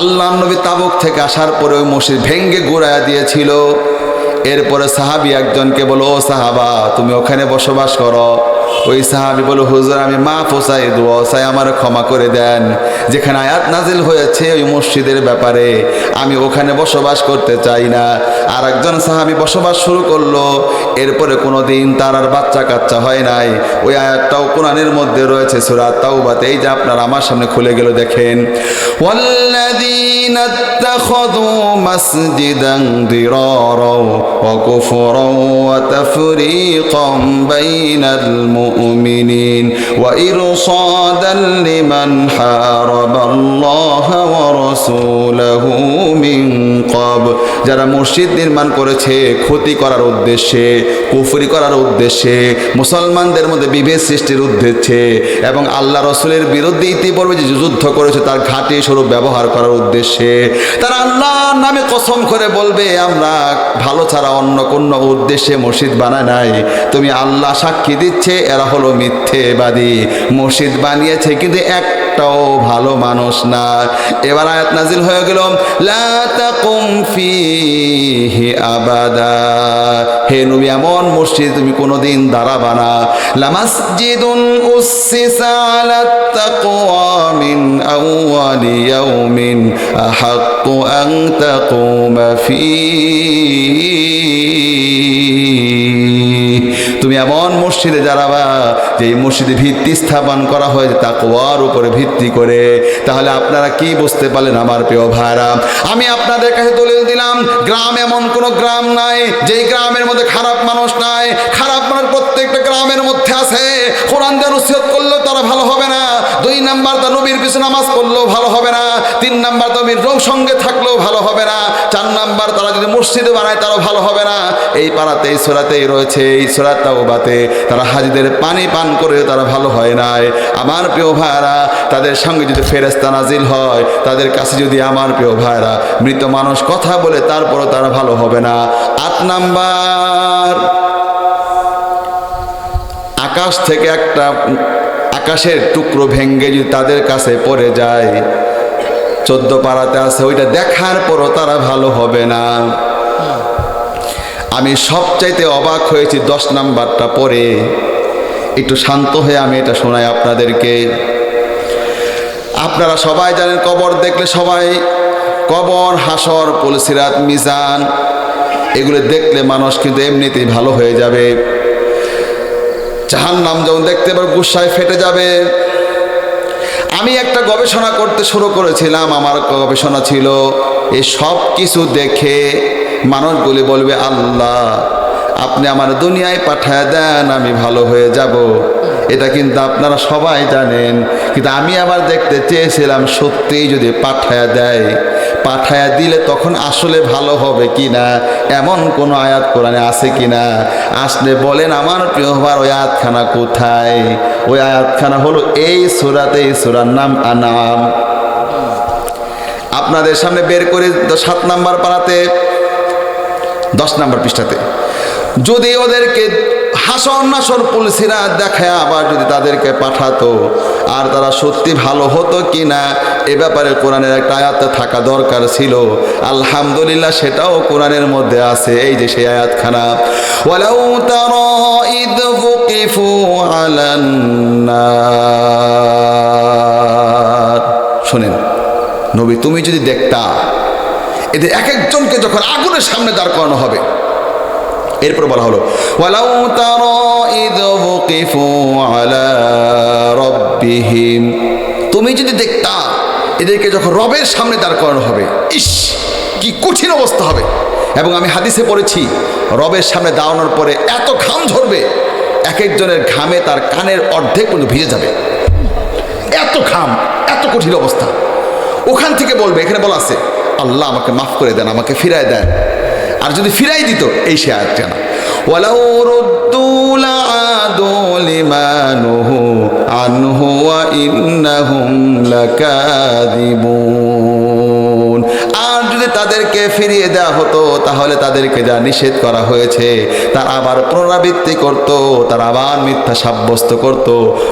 A: আল্লাহ নবী তাবুক থেকে আসার পরে ওই মসজিদ ভেঙ্গে ঘুরায় দিয়েছিল। এরপরে সাহাবী একজনকে বলো, ও সাহাবা, তুমি ওখানে বসবাস করো। ওই সাহাবী বলো, হুজুর আমি মাফ চাই, দোয়া চাই, আমার ক্ষমা করে দেন। যেখানে আয়াত নাজিল হয়েছে ওই মসজিদের ব্যাপারে, আমি ওখানে বসবাস করতে চাই না। আর একজন সাহাবী বসবাস শুরু করলো। এরপরে কোনোদিন তার আর বাচ্চা কাচ্চা হয় নাই। ওই আয়াতটাও কোরআনের মধ্যে রয়েছে সূরা তাওবাতে। এই যে আপনার আমার সামনে খুলে গেল, দেখেন, ওয়াল্লাযীনা ইত্তাখাযু মাসজিদান দিরারা ওয়া কুফরান ওয়া তাফরীকান বাইনাল মুমিনিন ওয়া ইরসাদান লিমান হারাবাল্লাহা ওয়া রাসূলাহু মিন ক্বাব। যারা মসজিদ নির্মাণ করেছে ক্ষতি করার উদ্দেশ্যে, কুফরি করার উদ্দেশ্যে, মুসলমানদের মধ্যে বিভেদ সৃষ্টির উদ্দেশ্যে, এবং আল্লাহ রসুলের বিরুদ্ধে ইতিপূর্বে যে যুদ্ধ করেছে তার ঘাঁটি স্বরূপ ব্যবহার করার উদ্দেশ্যে, তারা আল্লাহর নামে কসম করে বলবে আমরা ভালো ছাড়া অন্য কোনো উদ্দেশ্যে মসজিদ বানায় নাই। তুমি আল্লাহ সাক্ষী দিচ্ছে এরা হলো মিথ্যেবাদী। মসজিদ বানিয়েছে কিন্তু একটাও ভালো মানুষ না। এবার আয়াত নাজিল হয়ে গেল, লা তাকুম ফিহি আবাদা। হে নবী, এমন মসজিদ তুমি কোনোদিন দাঁড়াবা না। লামাসজিদুন উসসিসা আলাত তাকওয়া মিন আউয়ালি ইয়াউমিন আহাক্কু আন তাকুমা ফীহি। তুমি এমন মসজিদে দাঁড়াবা যে এই মসজিদে ভিত্তি স্থাপন করা হয়েছে তাকওয়ার উপরে ভিত্তি করে। তাহলে আপনারা কি বুঝতে পারলেন আমার প্রিয় ভাইরা? আমি আপনাদের কাছে দলিল দিলাম, গ্রাম এমন কোনো গ্রাম নাই যেই গ্রামের মধ্যে খারাপ মানুষ নাই। খারাপ মানুষ প্রত্যেকটা গ্রামের মধ্যে আছে। কোরআন দিয়ে নসিহত করলেও তারা ভালো হবে না। 2 নাম্বার, তার নবীর পিছনে নামাজ পড়লেও ভালো হবে না। 3 নাম্বার, নবীর সঙ্গে থাকলেও ভালো হবে না। 4 নাম্বার, তারা যদি মসজিদে বানায় তারাও ভালো হবে না। এই পাড়াতে এই সূরাতেই রয়েছে, এই সূরা তাওবাতে, তারা হাজিদের পানি পান করে তারা ভালো হয় নাই। আমার প্রিয় ভাইরা, তাদের সঙ্গে যদি ফেরেশতা নাজিল হয়, তাদের কাছে যদি আমার প্রিয় ভাইরা মৃত মানুষ কথা বলে তারপরও তারা ভালো হবে না। 8 নাম্বার, আকাশ থেকে একটা আকাশের টুকরো ভেঙ্গে যদি তাদের কাছে পড়ে যায়, 14 পাড়াতে আছে, ওইটা দেখার পরও তারা ভালো হবে না। আমি সবচাইতে অবাক হয়েছি 10 নাম্বারটা পরে। একটু শান্ত হয়ে আমি এটা শোনাই আপনাদেরকে। আপনারা সবাই জানেন কবর দেখলে সবাই, কবর, হাসর, পুলসিরাত, মিজান, এগুলো দেখলে মানুষ কিন্তু এমনিতেই ভালো হয়ে যাবে। জাহান্নাম যখন দেখতে পারে গুসায় ফেটে যাবে। আমি একটা গবেষণা করতে শুরু করেছিলাম, আমার গবেষণা ছিল এই সব কিছু দেখে মানুষগুলি বলবে, আল্লাহ আপনি আমার দুনিয়ায় পাঠায় দেন, আমি ভালো হয়ে যাব। এটা কিন্তু আপনারা সবাই জানেন, কিন্তু আমি আবার দেখতে চেয়েছিলাম সত্যিই যদি পাঠায় দেয়, পাঠায় দিলে তখন আসলে ভালো হবে কিনা, এমন কোনো আয়াত কোরআনে আছে কিনা। আসলে বলেন আমার প্রিয় ভাই, ওই আয়াতখানা কোথায়? ওই আয়াতখানা হলো এই সূরাতে, এই সূরার নাম আনাম। আপনাদের সামনে বের করে 7 নাম্বার পারাতে 10 নাম্বার পৃষ্ঠাতে, যদি ওদেরকে হাসর নাসর পুলসিরাত দেখায় আবার যদি তাদেরকে পাঠাতো আর তারা সত্যি ভালো হতো কিনা, এ ব্যাপারে কোরআনের একটা আয়াত থাকা দরকার ছিল। আলহামদুলিল্লাহ সেটাও কোরআনের মধ্যে আছে। এই যে সেই আয়াতখানা, ওয়ালাউ তারা ইদ ফুকিফু আলান নার। শোনেন নবী, তুমি যদি দেখতা এদের এক একজনকে যখন আগুনের সামনে দাঁড় করানো হবে, এরপর বলা হলো ওয়ালাউ তারা ইদ ফুকিফু আলা রাব্বিহিম, তুমি যদি দেখতা এদেরকে যখন রবের সামনে দাঁড় করানো হবে, ইস কি কঠিন অবস্থা হবে। এবং আমি হাদিসে পড়েছি রবের সামনে দাঁড়ানোর পরে এত ঘাম ঝরবে, এক একজনের ঘামে তার কানের অর্ধেক পর্যন্ত ভিজে যাবে, এত ঘাম, এত কঠিন অবস্থা। ওখান থেকে বলবে, এখানে বলা আছে আল্লাহ আমাকে মাফ করে দেন, আমাকে ফিরায় দেন। আর যদি ফিরাই দিত, এই সে আয়াতটা না, ওয়ালাউ রুদ্দু লাআদু লিমা নুহু আনহু ওয়া ইন্নাহুম লাকাযিবুন। আর যদি তাদেরকে ফিরিয়ে দেওয়া হতো তাহলে তাদেরকে যা নিষেধ করা হয়েছে তার আবার পুনরাবৃত্তি করত, তার আবার মিথ্যা সাব্যস্ত করত,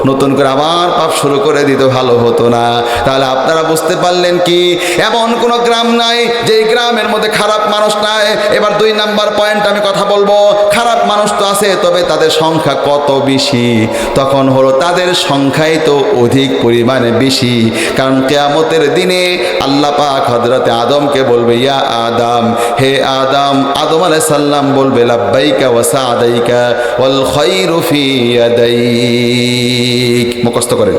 A: নতুন করে আবার পাপ শুরু করে দিত, ভালো হতো না। তাহলে আপনারা বুঝতে পারলেন কি, এমন কোনো গ্রাম নাই যে গ্রামের মধ্যে খারাপ মানুষ নাই। এবার 2 নাম্বার পয়েন্ট আমি কথা বলবো, খারাপ মানুষ তো আছে, তবে তাদের সংখ্যা কত বেশি? তখন হলো তাদের সংখ্যাই তো অধিক পরিমাণে বেশি, কারণ কিয়ামতের দিনে আল্লাহ পাক হযরতে আদমকে বলবে, ইয়া আদম, হে আদম। আদম আলাইহিস সালাম বলবে, লাব্বাইকা ওয়া সাদাইকা ওয়াল খায়রু ফি ইয়াদাইক। মুখস্থ করেন,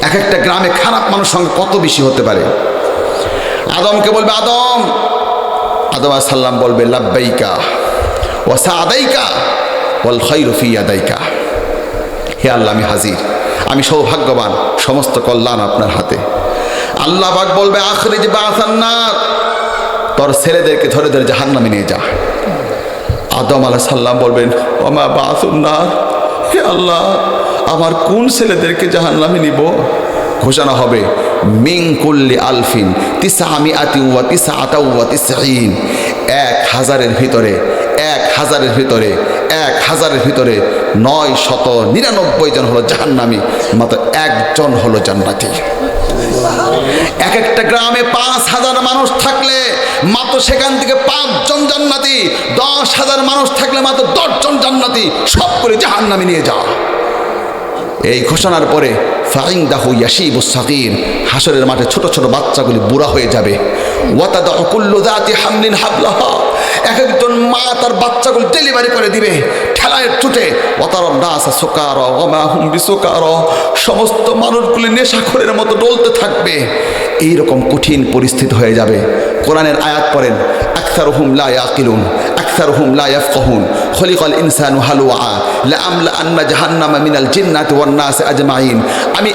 A: এক একটা গ্রামে খারাপ মানুষ সংখ্যা কত বেশি হতে পারে। আদমকে বলবে, আদম। আদম আলাইহিস সালাম বলবে, লাব্বাইকা ওয়া সাদাইকা ওয়াল খায়রু ফি ইয়াদাইকা। হে আল্লাহ, আমি হাজির, আমি সৌভাগ্যবান, সমস্ত কল্যাণ আপনার হাতে। আল্লাহ পাক বলবে, আখরিজ বাসান নার, তোর ছেলেদেরকে ধরে ধরে জাহান্নামে নিয়ে যা। আদম আলাইহিস সালাম বলবেন, ওমা বাসুন নার, হে আল্লাহ আমার কোন ছেলেদেরকে জাহান্নামে নিব? ঘোষণা হবে, মিন কুল্লি আলফিন তিসআমিআতি ওয়া তিসআতা ওয়া তিসঈন, 1000-এর ভিতরে 1000-এর ভিতরে 1000-এর ভিতরে 999 জন হলো জাহান্নামী, মাত্র 1 জন হলো জান্নাতি। এক একটা গ্রামে 5000 মানুষ থাকলে মাত্র সেখান থেকে 5 জন জান্নাতি, 10,000 মানুষ থাকলে মাত্র 10 জন জান্নাতি, সব করে জাহান্নামে নিয়ে যাওয়া। এই ঘোষণার পরে ফাইনদাহু ইয়াশিবুস সাগীর, হাসরের মাঠে ছোট ছোট বাচ্চাগুলি বুড়া হয়ে যাবে। ওয়াতাদাউ কুল্লু যাতি হামলিন হাবলাহা, এক একজন মা তার বাচ্চাগুলি ডেলিভারি করে দিবে ঠেলায় ছুটে। ওয়াতারান নাসা সুকারা ওয়া মা হুম বিসুকারা, সমস্ত মানুষগুলি নেশাখোরের মতো ডলতে থাকবে। এইরকম কঠিন পরিস্থিতি হয়ে যাবে। কোরআনের আয়াত পড়েন, আকসারুহুম লা ইয়াকিলুন আকসারুহুম লা ইয়াফকাহুন খলিকাল ইনসানু হালুআ লাআমলা আন্না জাহান্নামা মিনাল জিন্নাতি ওয়ান নাস আজমাইন। আমি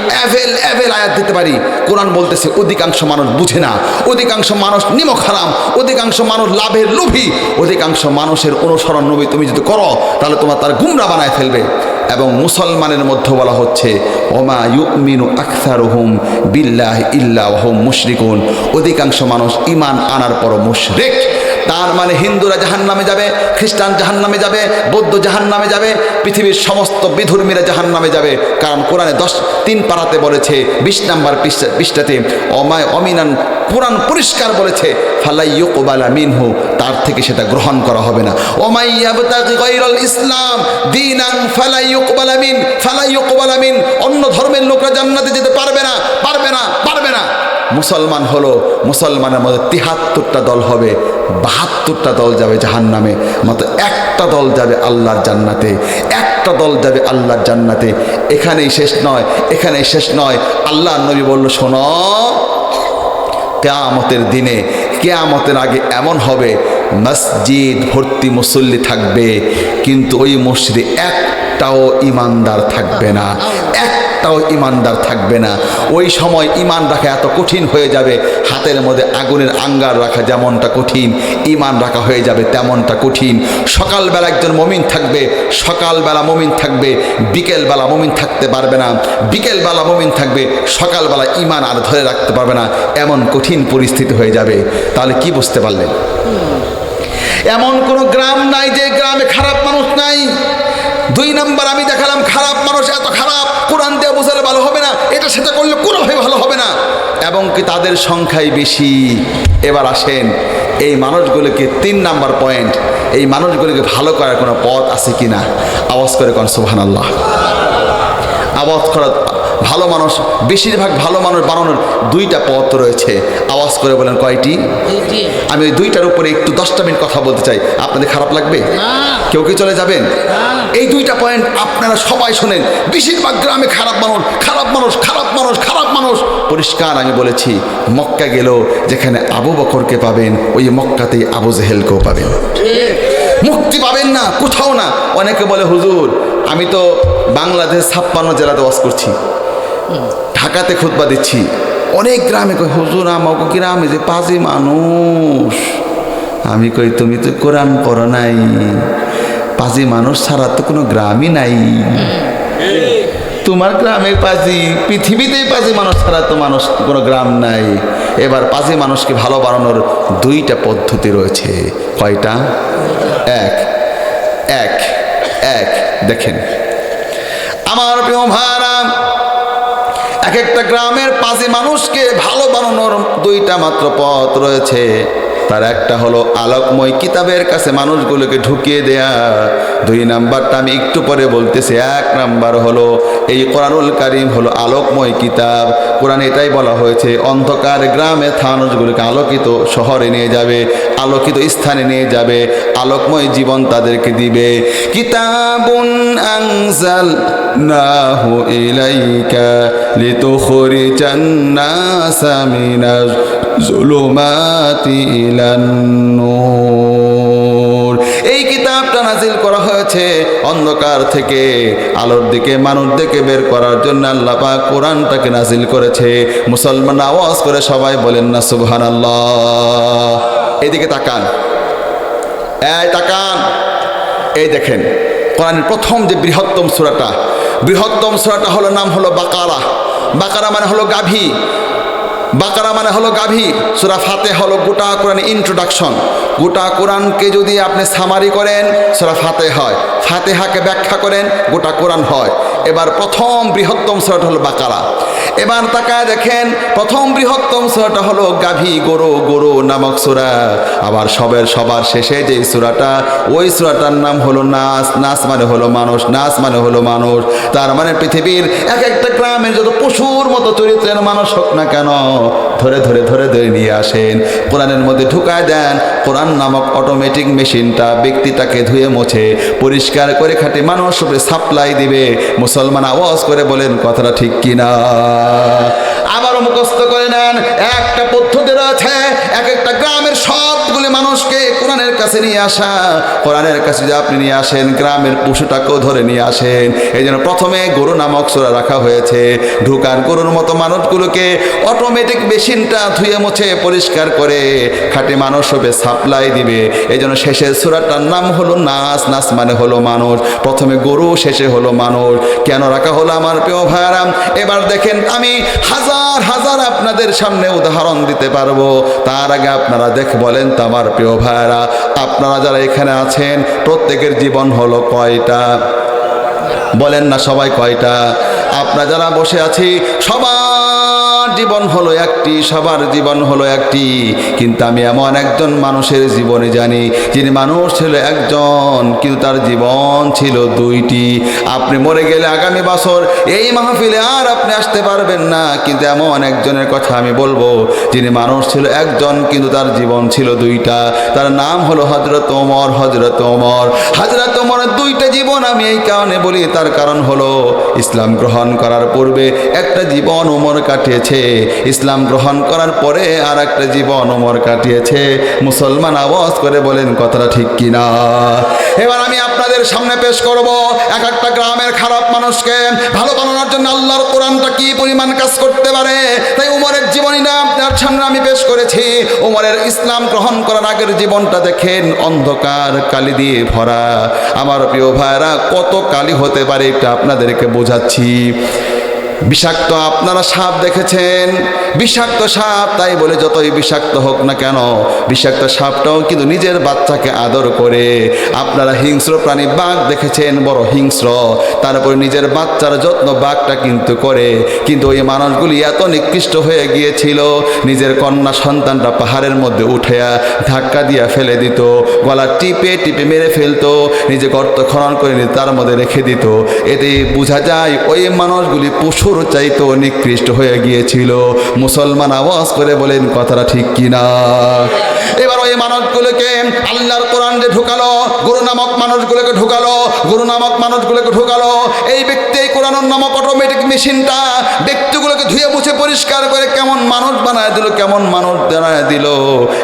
A: এভেল আয়াত দিতে পারি। কোরআন বলতেছে অধিকাংশ মানুষ বুঝে না, অধিকাংশ মানুষ নিমক হারাম, অধিকাংশ মানুষ লাভের লোভী, অধিকাংশ মানুষের অনুসরণ নবী তুমি যদি করো তাহলে তোমার তার গুমরা বানায় ফেলবে। এবং মুসলমানের মধ্যে বলা হচ্ছে, ওমা ইউমিনু আকসারুহুম বিল্লাহি ইল্লা ওয়া হুম মুশরিকুন, অধিকাংশ মানুষ ঈমান আনার পরও মুশরিক। তার মানে হিন্দুরা জাহান্নামে যাবে, খ্রিস্টান জাহান্নামে যাবে, বৌদ্ধ জাহান্নামে যাবে, পৃথিবীর সমস্ত বিধর্মীরা জাহান্নামে যাবে। কারণ কোরআনে 3 পারাতে বলেছে, 20 নম্বর পৃষ্ঠাতে অমিনান কোরআন পরিষ্কার বলেছে ফালাই ইউকবালা মিনহু, তার থেকে সেটা গ্রহণ করা হবে না। ওমাই ইয়াবতাগি গায়রাল ইসলাম দীনান ফালাই ইউকবালা মিন, অন্য ধর্মের লোকরা জান্নাতে যেতে পারবে না, পারবে না, পারবে না। মুসলমান হলো, মুসলমানের মধ্যে 73টা দল হবে, 72টা দল যাবে জাহান্নামে, মাত্র একটা দল যাবে আল্লাহর জান্নাতে, একটা দল যাবে আল্লাহর জান্নাতে। এখানেই শেষ নয়, এখানেই শেষ নয়। আল্লাহর নবী বলল, শোনো, কিয়ামতের দিনে, কিয়ামতের আগে এমন হবে মসজিদ ভর্তি মুসল্লি থাকবে, কিন্তু ওই মসজিদে একটাও ইমানদার থাকবে না, একটাও ইমানদার থাকবে না। ওই সময় ইমান রাখা এত কঠিন হয়ে যাবে, হাতের মধ্যে আগুনের আঙ্গার রাখা যেমনটা কঠিন, ইমান রাখা হয়ে যাবে তেমনটা কঠিন। সকালবেলা একজন মুমিন থাকবে, সকালবেলা মুমিন থাকবে, বিকেলবেলা মুমিন থাকতে পারবে না, বিকেলবেলা মুমিন থাকবে, সকালবেলা ইমান আর ধরে রাখতে পারবে না, এমন কঠিন পরিস্থিতি হয়ে যাবে। তাহলে কি বুঝতে পারলেন? এমন কোনো গ্রাম নাই যে গ্রামে খারাপ মানুষ নাই। 2 নম্বর আমি দেখালাম খারাপ মানুষ এত খারাপ, কোরআন দিয়ে বোঝালে ভালো হবে না, এটা সেটা করলে কোনোভাবে ভালো হবে না, এবং কি তাদের সংখ্যাই বেশি। এবার আসেন এই মানুষগুলোকে, 3 নম্বর পয়েন্ট, এই মানুষগুলোকে ভালো করার কোনো পথ আছে কি না? আওয়াজ করে কোন সুবহানাল্লাহ। আওয়াজ করা, ভালো মানুষ, বেশিরভাগ ভালো মানুষ বানানোর 2টা পথ রয়েছে। আওয়াজ করে বলেন কয়টি? আমি ওই 2টার উপরে একটু 10টা মিনিট কথা বলতে চাই। আপনাদের খারাপ লাগবে? কেউ কি চলে যাবেন? এই 2টা পয়েন্ট আপনারা সবাই শোনেন। বেশিরভাগ গ্রামে খারাপ মানুষ, খারাপ মানুষ, খারাপ মানুষ, খারাপ মানুষ। পরিষ্কার আমি বলেছি, মক্কা গেল যেখানে আবু বকরকে পাবেন, ওই মক্কাতেই আবু জেহেলকেও পাবেন। মুক্তি পাবেন না কোথাও না। অনেকে বলে, হুজুর আমি তো বাংলাদেশ 56 জেলাতে ওয়াজ করছি, ঢাকাতে খুতবা দিচ্ছি, অনেক গ্রামে কই, হুজুর আমাকে গ্রামে যে পাজি মানুষ। আমি কই, তুমি তো কোরআন পড়ো নাই, পাজি মানুষ ছাড়া তো কোনো গ্রামই নাই। তোমার গ্রামে পাজি, পৃথিবীতেই পাজি মানুষ ছাড়া তো মানুষ কোনো গ্রাম নাই। এবার পাজি মানুষকে ভালো বানানোর 2টা পদ্ধতি রয়েছে। কয়টা? এক দেখেন আমার প্রিয় ভাইরা, এক একটা গ্রামের পাজি মানুষকে ভালো বানানোর 2টা মাত্র পথ রয়েছে। তার একটা হলো আলোকময় কিতাবের কাছে মানুষগুলোকে ঢুকিয়ে দেয়া। 2 নাম্বারটা আমি একটু পরে বলতেছি। 1 নাম্বার হলো এই কোরআনুল কারীম হলো আলোকময় কিতাব। কোরআনে এটাই বলা হয়েছে, অন্ধকার গ্রামে মানুষগুলোকে আলোকিত শহরে নিয়ে যাবে, আলোকিত স্থানে নিয়ে যাবে, আলোকময় জীবন তাদেরকে দিবে। কিতাবুন আনজালনাহু ইলাইকা লিতুখরিজান নাসা মিনাজ যুলুমাতি ইলান নূর। এই কিতাবটা নাজিল করা হয়েছে অন্ধকার থেকে আলোর দিকে মানুষদেরকে বের করার জন্য। আল্লাহ পাক কোরআনটাকে নাজিল করেছে। মুসলমান আওয়াজ করে সবাই বলেন না সুবহানাল্লাহ। এদিকে তাকান, এই তাকান, এই দেখেন কোরআনের প্রথম যে বৃহত্তম সূরাটা হলো, নাম হলো বাকারা। বাকারা মানে হলো গাভী, বাকারা মানে হলো গাভী। সূরা ফাতিহা হলো গোটা কোরআনের ইন্ট্রোডাকশন। গোটা কোরআনকে যদি আপনি সামারি করেন, সূরা ফাতিহা হয়। ফাতিহাকে ব্যাখ্যা করেন, গোটা কোরআন হয়। এবার প্রথম বৃহত্তম সূরাটা হলো বাকারা। এবার তাকায় দেখেন, প্রথম বৃহত্তম সূরাটা হলো গাভী গরু নামক সূরা। আবার সবার শেষে যে সূরাটা, ওই সূরাটার নাম হলো নাস। নাস মানে হলো মানুষ, নাস মানে হলো মানুষ। তার মানে পৃথিবীর এক একটা গ্রামের যত পশুর মতো চরিত্রের মানুষ হোক না কেন, ধরে নিয়ে আসেন, কোরআনের মধ্যে ঢুকায় দেন। কোরআন নামক অটোমেটিক মেশিনটা ব্যক্তিটাকে ধুয়ে মুছে পরিষ্কার করে খাঁটি মানুষ উপরে সাপ্লাই দিবে। মুসলমান আওয়াজ করে বলেন কথাটা ঠিক কিনা? আবারও মুখস্থ করে নেন, একটা পদ্ধতি রয়েছে। এক একটা গ্রামের সবগুলি মানুষকে কোরআনের কাছে নিয়ে আসা। কোরআনের কাছে যে আপনি নিয়ে আসেন, গ্রামের পশুটাকেও ধরে নিয়ে আসেন। এই জন্য প্রথমে গরু নামক সূরা রাখা হয়েছে। ঢুকান গরুর মতো মানুষগুলোকে অটোমেটিক মেশিনটা ধুয়ে মুছে পরিষ্কার করে খাঁটি মানুষ হবে সাপ্লাই দিবে। এই জন্য শেষের সূরাটার নাম হলো নাস। নাস মানে হলো মানুষ। প্রথমে গরু, শেষে হলো মানুষ। কেন রাখা হলো আমার প্রিয় ভাইরা? এবার দেখেন, আমি হাজার হাজার আপনাদের সামনে উদাহরণ দিতে পারবো। তার আগে আপনারা বলেন তো আমার প্রিয় ভাইরা, আপনারা যারা এখানে আছেন প্রত্যেকের জীবন হলো কয়টা? বলেন না সবাই কয়টা? আপনারা যারা বসে আছি সবার জীবন হলো একটি, সবার জীবন হলো একটি। কিন্তু আমি এমন একজন মানুষের জীবনে জানি যিনি মানুষ ছিল একজন, কিন্তু তার জীবন ছিল দুইটি। আপনি মরে গেলে আগামী বছর এই মাহফিলে আর আপনি আসতে পারবেন না, কিন্তু এমন একজনের কথা আমি বলবো যিনি মানুষ ছিল একজন, কিন্তু তার জীবন ছিল দুইটা। তার নাম হলো হযরত ওমর। হযরত ওমর, হযরত ওমরের দুইটা জীবন আমি এই কারণে বলি, তার কারণ হলো ইসলাম গ্রহণ করার পূর্বে একটা জীবন ওমর কাটিয়েছে, ইসলাম গ্রহণ করার পরে আর একটা জীবন ওমর কাটিয়েছে। মুসলমান আওয়াজ করে বলেন কথাটা ঠিক কিনা? এবার আমি আপনাদের সামনে পেশ করব এক একটা গ্রামের খারাপ মানুষকে ভালো বানানোর জন্য আল্লাহর কোরআনটা কি পরিমাণ কাজ করতে পারে। তাই ওমরের জীবনীটা আপনার সামনে আমি পেশ করেছি। ওমরের ইসলাম গ্রহণ করার আগের জীবনটা দেখেন, অন্ধকার কালি দিয়ে ভরা। আমার প্রিয় ভাইরা, কত কালি হতে পারে এটা আপনাদেরকে বোঝাচ্ছি। বিষাক্ত, আপনারা সাপ দেখেছেন, বিষাক্ত সাপ। তাই বলে যতই বিষাক্ত হোক না কেন, বিষাক্ত সাপটাও কিন্তু নিজের বাচ্চাকে আদর করে। আপনারা হিংস্র প্রাণী বাঘ দেখেছেন, বড় হিংস্র, তারপরে নিজের বাচ্চার যত্ন বাঘটা কিন্তু করে। কিন্তু ওই মানুষগুলি এত নিকৃষ্ট হয়ে গিয়েছিল, নিজের কন্যা সন্তানটা পাহাড়ের মধ্যে উঠেয়া ধাক্কা দিয়া ফেলে দিত, গলা টিপে টিপে মেরে ফেলতো, নিজে গর্ত খনন করে তার মধ্যে রেখে দিত। এতে বোঝা যায় ওই মানুষগুলি পশুর চাইতো নিকৃষ্ট হয়ে গিয়েছিল। মুসলমান আওয়াজ করে বলেন কথাটা ঠিক কিনা? এবার ওই মানুষগুলোকে আল্লাহর কোরআন যে ঢুকালো, গুরু নামক মানুষগুলোকে ঢুকালো, গুরু নামক মানুষগুলোকে ঢুকালো। এই ব্যক্তি এই কোরআন নামক অটোমেটিক মেশিনটা ব্যক্তিগুলোকে ধুয়ে মুছে পরিষ্কার করে কেমন মানুষ বানায় দিল, কেমন মানুষ বানায় দিল।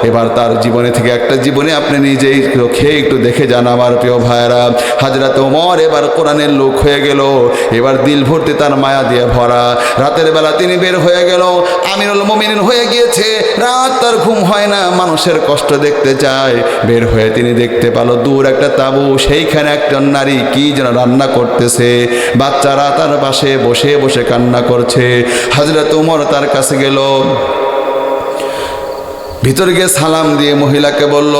A: এবার তার জীবনে থেকে একটা জীবনে আপনি নিজেই চোখে একটু দেখে যান আমার প্রিয় ভাইরা। হযরত ওমর এবার কোরআনের লোক হয়ে গেল। এবার দিল ভর্তি তার মায়া দিয়ে ভরা। রাতের বেলা তিনি বের হয়ে গেল, আমিরুল মুমিনিন হয়ে গিয়েছে। রাত তার ঘুম হয় না, মানুষের কষ্ট দেখতে চায়। বের হয়ে তিনি দেখতে পেল দূর একটা তাঁবু, সেইখানে একজন নারী কি যেন রান্না করতেছে। বাচ্চারা তার পাশে বসে বসে কান্না করছে। হযরত ওমর তার কাছে গেল, ভিতরে গিয়ে সালাম দিয়ে মহিলাকে বলল,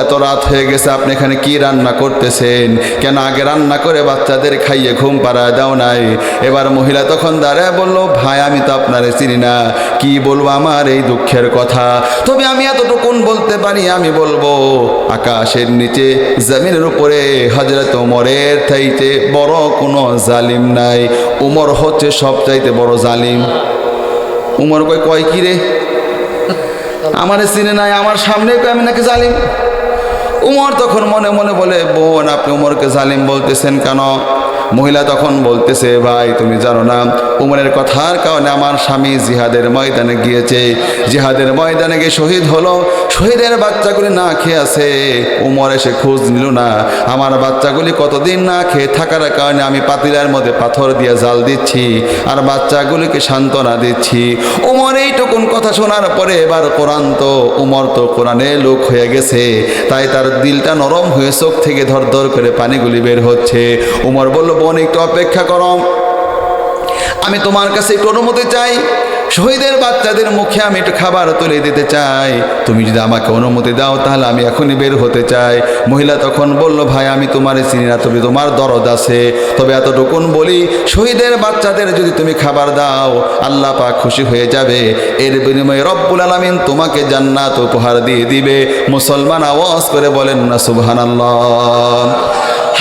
A: এত রাত হয়ে গেছে, আপনি এখানে কি রান্না করতেছেন? কেন আগে রান্না করে বাচ্চাদের খাইয়ে ঘুম পাড়ায় দাও নাই? এবার মহিলা তখন দাঁড়ায় বলল, ভাই আমি তো আপনারে চিনি না, কি বলবো আমার এই দুঃখের কথা। তবে আমি এতটুকুন বলতে পারি, আমি বলবো আকাশের নিচে জমিনের উপরে হযরত ওমরের চাইতে বড় কোনো জালিম নাই। ওমর হচ্ছে সবচাইতে বড় জালিম। ওমর কয় কি রে, আমারে চিনে নাই, আমার সামনে আমি নাকি জালিম? উমর তখন মনে মনে বলে, বোন আপনি উমরকে জালিম বলতেছেন কেন? মহিলা তখন বলতেছে, ভাই তুমি জানো না, উমরের কথার কারণে আমার স্বামী জিহাদের ময়দানে গিয়েছে, জিহাদের ময়দানে গিয়ে শহীদ হলো, শহীদের বাচ্চাগুলি না খেয়ে আছে। উমর এসে খোঁজ নিল না, আমার বাচ্চাগুলি কতদিন না খেয়ে থাকার কারণে আমি পাতিলার মধ্যে পাথর দিয়ে জাল দিচ্ছি আর বাচ্চাগুলিকে সান্ত্বনা দিচ্ছি। উমর এইটুকুন কথা শোনার পরে এবার কোরআন তো, উমর তো কোরআনের লোক হয়ে গেছে, তাই তার দিলটা নরম হয়ে চোখ থেকে ধর ধর করে পানিগুলি বের হচ্ছে। উমর বলল, বোন একটু অপেক্ষা করো, আমি তোমার কাছে একটু অনুমতি চাই, শহীদের বাচ্চাদের মুখে আমি একটু খাবার তুলে দিতে চাই, তুমি যদি আমাকে অনুমতি দাও তাহলে আমি এখনই বের হতে চাই। মহিলা তখন বলল, ভাই আমি তোমার চিনি না, তবে তোমার দরদ আছে, তবে এতটুকুন বলি, শহীদের বাচ্চাদের যদি তুমি খাবার দাও আল্লাহ পাক খুশি হয়ে যাবে, এর বিনিময়ে রব্বুল আলামিন তোমাকে জান্নাত উপহার দিয়ে দিবে। মুসলমান আওয়াজ করে বলেন না সুবহানাল্লাহ।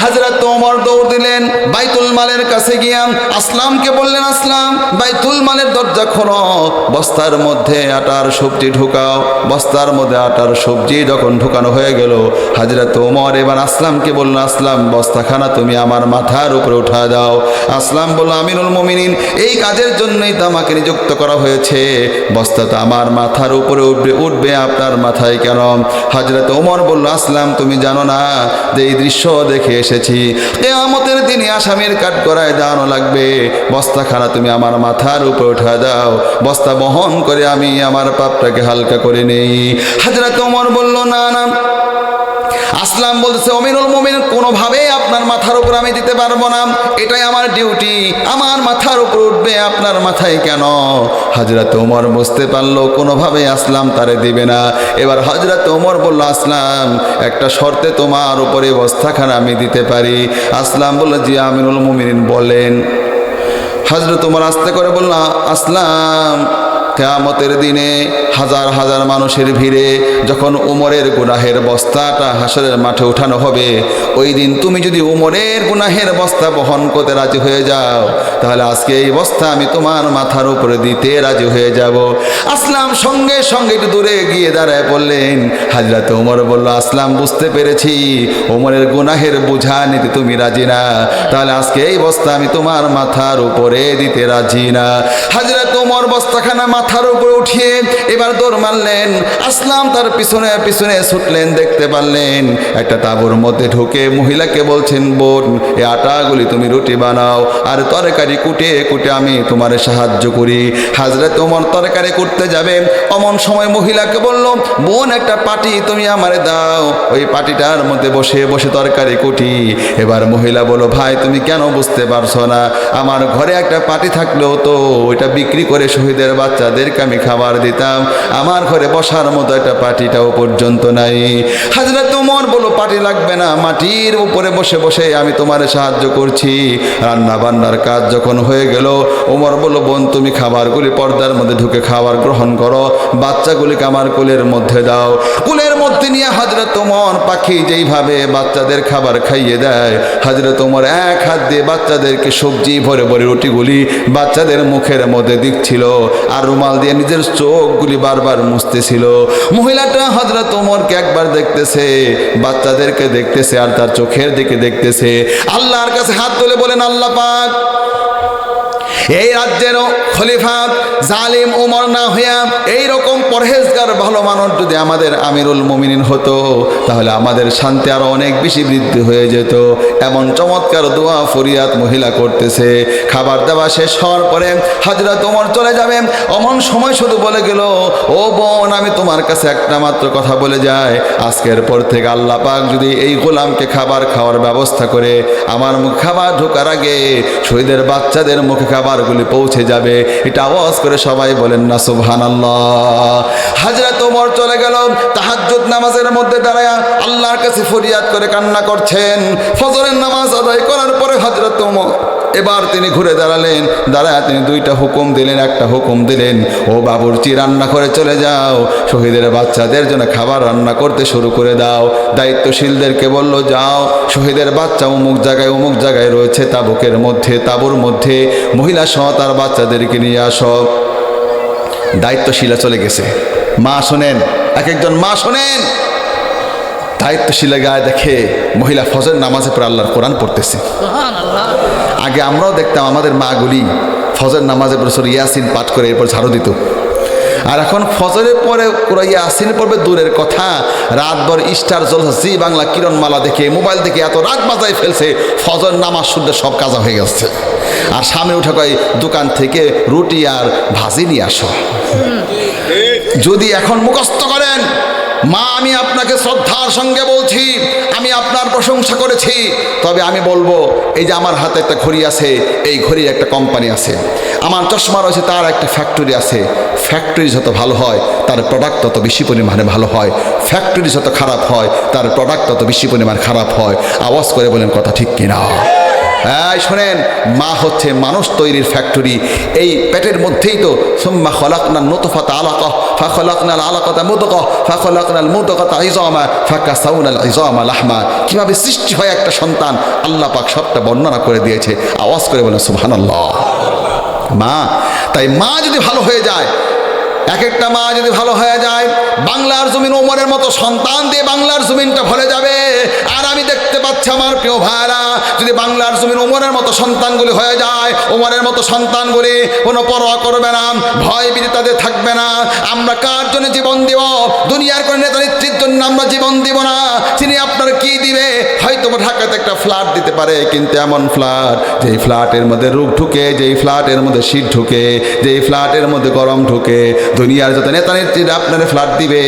A: হযরত ওমর দৌড় দিলেন বাইতুল মালের কাছে গিয়া আসলামকে বললেন, আসলাম বাইতুল মালের দরজা খোলো, বস্তার মধ্যে আটার সবজি ঢুকাও। বস্তার মধ্যে আটার সবজি যখন ঢুকানো হয়ে গেল, হযরত ওমর এবার আসলামকে বলল, আসলাম বস্তাখানা তুমি আমার মাথার উপরে উঠা দাও। আসলাম বলল, আমিরুল মুমিনিন এই কাজের জন্যই তো আমাকে নিযুক্ত করা হয়েছে, বস্তা তো আমার মাথার উপরে উঠবে আপনার মাথায় কেন? হযরত ওমর বলল, আসলাম তুমি জানো না যে এই দৃশ্য দেখে এসেছি, কিয়ামতের দিনে আসামির কাঠগড়ায় দাঁড়ানো লাগবে, বস্তাখানা তুমি আমার মাথার উপরে উঠা দাও, বস্তা বহন করে আমি আমার পাপটাকে হালকা করে নেই। হযরত ওমর বলল, না না। আসলাম বলছে, আমিরুল মুমিনিন কোনোভাবেই আপনার মাথার উপর আমি দিতে পারবো না, এটাই আমার ডিউটি, আমার মাথার উপর উঠবে, আপনার মাথায় কেন? হযরত ওমর বুঝতে পারলো কোনোভাবেই আসলাম তারে দিবে না। এবার হযরত ওমর বলল, আসলাম একটা শর্তে তোমার উপরে বস্তাখানা আমি দিতে পারি। আসলাম বলল, জি আমিরুল মুমিনিন বলেন। হযরত ওমর আস্তে করে বলল, আসলাম কিয়ামতের দিনে হাজার হাজার মানুষের ভিড়ে যখন উমরের গুনাহের বস্তাটা হাসরের মাঠে উঠানো হবে, ওই দিন তুমি যদি উমরের গুনাহের বস্তা বহন করতে রাজি হয়ে যাও, তাহলে আজকে এই বস্তা আমি তোমার মাথার উপরে দিতে রাজি হয়ে যাব। আসলাম সঙ্গে সঙ্গে একটু দূরে গিয়ে দাঁড়ায় বললেন। হযরত ওমর বলল, আসলাম বুঝতে পেরেছি উমরের গুনাহের বোঝা নিতে তুমি রাজি না, তাহলে আজকে এই বস্তা আমি তোমার মাথার উপরে দিতে রাজি না। হযরত ওমর বস্তাখানা মাথার উপরে উঠিয়ে এবার দৌড় মারলেন। আসলাম তার পিছনে পিছনে ছুটলেন, দেখতে পারলেন একটা তাঁবুর মধ্যে ঢুকে মহিলাকে বলছেন, বোন এই আটাগুলি তুমি রুটি বানাও আর তরকারি কুটে কুটে আমি তোমার সাহায্য করি। হযরত ওমর তরকারি করতে যাবে, অমন সময় মহিলাকে বলল, বোন একটা পাটি তুমি আমারে দাও, ওই পাটিটার মধ্যে বসে বসে তরকারি কুটি। এবার মহিলা বলল, ভাই তুমি কেন বুঝতে পারছো না, আমার ঘরে একটা পাটি থাকলেও তো ওইটা বিক্রি করে শহীদের বাচ্চাদেরকে আমি খাবার দিতাম, আমার ঘরে বসার মতো একটা পাটিটাও পর্যন্ত নাই। হযরত ওমর বলল, পাটি লাগবে না, মাটির উপরে বসে বসে আমি তোমার সাহায্য করছি। রান্না বান্নার কাজ যখন হয়ে গেল, ওমর বলল, বোন তুমি খাবারগুলি পর্দার মধ্যে ঢুকে খাবার গ্রহণ করো, বাচ্চাগুলিকে আমার কোলের মধ্যে দাও। কোলের মধ্যে নিয়ে হযরত ওমর পাখি যেইভাবে বাচ্চাদের খাবার খাইয়ে দেয়, হযরত ওমর এক হাত দিয়ে বাচ্চাদেরকে সবজি ভরে ভরে রুটিগুলি বাচ্চাদের মুখের মধ্যে দিচ্ছিল, আর রুমাল দিয়ে নিজের চোখগুলি বারবার মুছতেছিল। মহিলাটা হযরত ওমরকে একবার দেখতেছে, বাচ্চাদেরকে দেখতেছে, আর তার চোখের দিকে দেখতেছে। আল্লাহর কাছে হাত তুলে বলেন, আল্লাহ পাক এই রাজ্যের খলিফা জালিম ওমর না হইয়া এইরকম পরহেজগার ভালো মানুষ যদি আমাদের আমিরুল মুমিনিন হতো, তাহলে আমাদের শান্তি আরো অনেক বেশি বৃদ্ধি হয়ে যেত। এমন চমৎকার দোয়া ফরিয়াদ মহিলা করতেছে। খাবার দাবার শেষ হওয়ার পরে হযরত ওমর চলে যাবে, অমন সময় শুধু বলে গেল, ও বোন আমি তোমার কাছে একটা মাত্র কথা বলে যাই, আজকের পর থেকে আল্লাহ পাক যদি এই গোলামকে খাবার খাওয়ার ব্যবস্থা করে, আমার মুখ খাবার ঢোকার আগে শহীদের বাচ্চাদের মুখে খাবারগুলি পৌঁছে যাবে। এটা আওয়াজ করে সবাই বলেন না সুবহানাল্লাহ। হযরত ওমর চলে গেল, তাহাজ্জুদ নামাজের মধ্যে দাঁড়ায়া আল্লাহর কাছে ফরিয়াদ করে কান্না করছেন। ফজরের নামাজ আদায় করার পরে হযরত ওমর এবার তিনি ঘুরে দাঁড়ালেন, দাঁড়ায় তিনি দুইটা হুকুম দিলেন। একটা হুকুম দিলেন, ও বাবুর্চি রান্না করে চলে যাও, শহীদের বাচ্চাদের জন্য খাবার রান্না করতে শুরু করে দাও। দায়িত্বশীলদেরকে বলল, যাও শহীদের বাচ্চা অমুক জায়গায় রয়েছে তাঁবুর মধ্যে মহিলা সহ তার বাচ্চাদেরকে নিয়ে আসো। দায়িত্বশীলা চলে গেছে। মা শোনেন, এক একজন মা শোনেন, দায়িত্বশীলা গায়ে দেখে মহিলা ফজর নামাজে পড়ে আল্লাহর কোরআন পড়তেছে। আগে আমরাও দেখতাম আমাদের মাগুলি ফজর নামাজে পড়ে সূরা ইয়াসিন পাঠ করে এরপর ঝাড়ু দিত, আর এখন ফজরের পরে সূরা ইয়াসিন পড়বে দূরের কথা, রাতভর স্টার জলসা জি বাংলা কিরণমালা দেখে মোবাইল দেখে এত রাত বাজায় ফেলছে, ফজর নামাজ শুনতে সব কাজা হয়ে গেছে। আর সামনে উঠে কয় দোকান থেকে রুটি আর ভাজি নিয়ে আসো। যদি এখন মুখস্থ করেন, মা আমি আপনাকে শ্রদ্ধার সঙ্গে বলছি, আমি আপনার প্রশংসা করেছি, তবে আমি বলবো এই যে আমার হাতে একটা ঘড়ি আছে, এই ঘড়ির একটা কোম্পানি আছে, আমার চশমা রয়েছে তার একটা ফ্যাক্টরি আছে। ফ্যাক্টরি যত ভালো হয় তার প্রোডাক্ট তত বেশি পরিমাণে ভালো হয়, ফ্যাক্টরি যত খারাপ হয় তার প্রোডাক্ট তত বেশি পরিমাণে খারাপ হয়। আওয়াজ করে বলেন কথা ঠিক কিনা? হ্যাঁ শোনেন, মা হচ্ছে মানুষ তৈরির ফ্যাক্টরি। এই পেটের মধ্যেই তো সুম্মা খলাকনাল নুতফাতা আলাকা ফাখলাকনাল আলাকাতা মুদগা ফাখলাকনাল মুদগাতা ইযামা ফাকাসাউনাল ইযামা লাহমা। কিভাবে সৃষ্টি হয় একটা সন্তান আল্লাহ পাক সবটা বর্ণনা করে দিয়েছে। আওয়াজ করে বলেন সুবহানাল্লাহ। মা, তাই মা যদি ভালো হয়ে যায়, এক একটা মা যদি ভালো হয়ে যায়, বাংলার জমিন ওমরের মতো সন্তান দিয়ে বাংলার জমিনটা ভরে যাবে। আর আমি দেখতে পাচ্ছি আমার প্রিয় ভাইরা, যদি বাংলার জমিন ওমরের মতো সন্তানগুলি হয়ে যায়, ওমরের মতো সন্তানগুলি কোনো পরোয়া করবে না, ভয় ভীতি তাদের থাকবে না। আমরা কার জন্য জীবন দিব? দুনিয়ার কোনো নেতা নেত্রীর জন্য আমরা জীবন দিব না। তিনি আপনার কি দিবে? হয়তো ঢাকাতে একটা ফ্ল্যাট দিতে পারে, কিন্তু এমন ফ্ল্যাট যেই ফ্ল্যাটের মধ্যে রোগ ঢুকে, যেই ফ্ল্যাটের মধ্যে শীত ঢুকে, যেই ফ্ল্যাটের মধ্যে গরম ঢুকে। দুনিয়ার যত নেতা নেত্রীরা আপনার ফ্ল্যাট দিবে,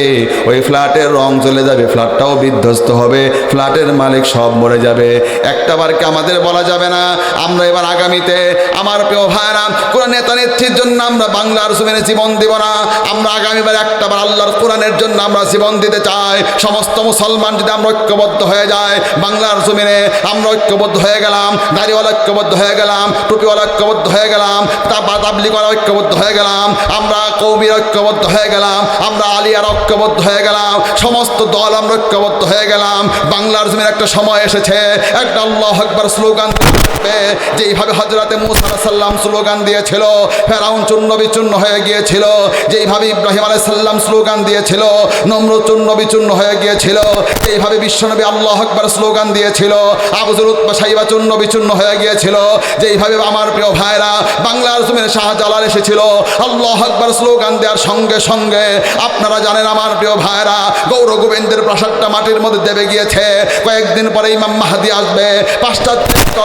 A: ওই ফ্ল্যাটের রং চলে যাবে, ফ্ল্যাটটাও বিধ্বস্ত হবে, ফ্ল্যাটের মালিক সব মরে যাবে। একটাবারকে আমাদের বলা যাবে না আমরা এবার আগামীতে আমার প্রিয় ভাইরা কোন নেতা নেত্রীর জন্য আমরা বাংলার জমিনে জীবন দিব না। আমরা আগামীবার একটাবার আল্লাহর কোরআনের জন্য আমরা জীবন দিতে চাই। সমস্ত মুসলমান যদি আমরা ঐক্যবদ্ধ হয়ে যায় বাংলার জমিনে, আমরা ঐক্যবদ্ধ হয়ে গেলাম, দাড়িওয়ালা ঐক্যবদ্ধ হয়ে গেলাম, টুপিওয়ালা ঐক্যবদ্ধ হয়ে গেলাম, তাবলিগওয়ালা ঐক্যবদ্ধ হয়ে গেলাম, আমরা কওমির ঐক্যবদ্ধ হয়ে গেলাম, আমরা আলিয়ার ঐক্যবদ্ধ হয়ে গেলাম, সমস্ত দল আমরা ঐক্যবদ্ধ হয়ে গেলাম। বাংলার জমিনে একটা সময় এসেছে একটা আল্লাহু আকবার স্লোগান দিতে, যেইভাবে হযরতে মূসা আলাইহিস সালাম স্লোগান দিয়েছিল, ফেরাউন চূর্ণ বিচূর্ণ হয়ে গিয়েছিল, যেইভাবে ইব্রাহিম আলাইহিস সালাম স্লোগান দিয়েছিল, নমরুদ চূর্ণ বিচূর্ণ হয়ে গিয়েছিল, যেইভাবে বিশ্বনবী আল্লাহু আকবার স্লোগান দিয়েছিল, আবু যর উতবা সাইবা চূর্ণ বিচূর্ণ হয়ে গিয়েছিল, যেইভাবে আমার প্রিয় ভাইরা বাংলার জমিনে শাহজালাল এসেছিল আল্লাহু আকবার স্লোগান দেওয়ার সঙ্গে সঙ্গে আপনারা জানেন আমার প্রিয় ভাইরা গৌর গোবিন্দের প্রাসাদটা মাটির মধ্যে দেবে গিয়েছে। কয়েকদিন পরে ইমাম মাহদি আসবে, পাশ্চাত্য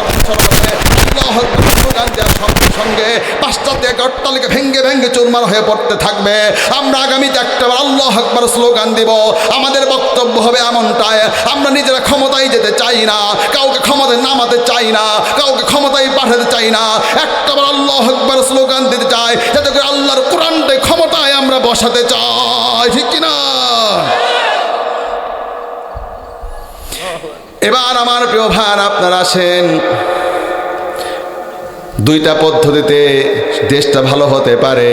A: আল্লাহু আকবার স্লোগান দেওয়ার সঙ্গে সঙ্গে পাশ্চাত্য অট্টালিকা ভেঙ্গে ভেঙ্গে চুরমার হয়ে পড়তে থাকবে। আমরা আগামীতে একটাবার আল্লাহু আকবার স্লোগান দিব। আমাদের বক্তব্য হবে এমনটাই, আমরা নিজেরা ক্ষমতায় যেতে চাই না, কাউকে ক্ষমতায় নামাতে চাই না, কাউকে ক্ষমতায় পাঠাতে চাই না। একটাবার আল্লাহু আকবার স্লোগান দিতে চাই, যাতে করে আল্লাহর কোরআনটাই ক্ষমতায় আমরা বসাতে চাই, ঠিক কিনা? এবার আমার প্রিয় ভাই আপনারা আসেন, দুইটা পদ্ধতিতে দেশটা ভালো হতে পারে।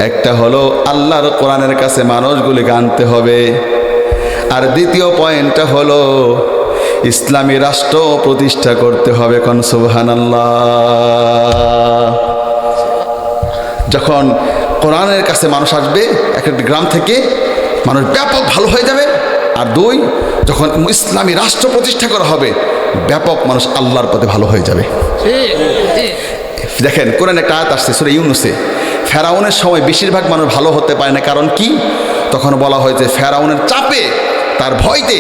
A: একটা হলো আল্লাহর কোরআনের কাছে মানুষগুলিকে আনতে হবে, আর দ্বিতীয় পয়েন্টটা হলো ইসলামী রাষ্ট্র প্রতিষ্ঠা করতে হবে। কোন সুবহানাল্লাহ। যখন কোরআনের কাছে মানুষ আসবে এক একটা গ্রাম থেকে, মানুষ ব্যাপক ভালো হয়ে যাবে। আর দুই, যখন ইসলামী রাষ্ট্র প্রতিষ্ঠা করা হবে ব্যাপক মানুষ আল্লাহর পথে ভালো হয়ে যাবে। দেখেন কোরআনে একটা আয়াত আসছে সূরা ইউনূসে, ফেরাউনের সময় বেশিরভাগ মানুষ ভালো হতে পারে না। কারণ কি? তখন বলা হয়েছে ফেরাউনের চাপে, তার ভয়তে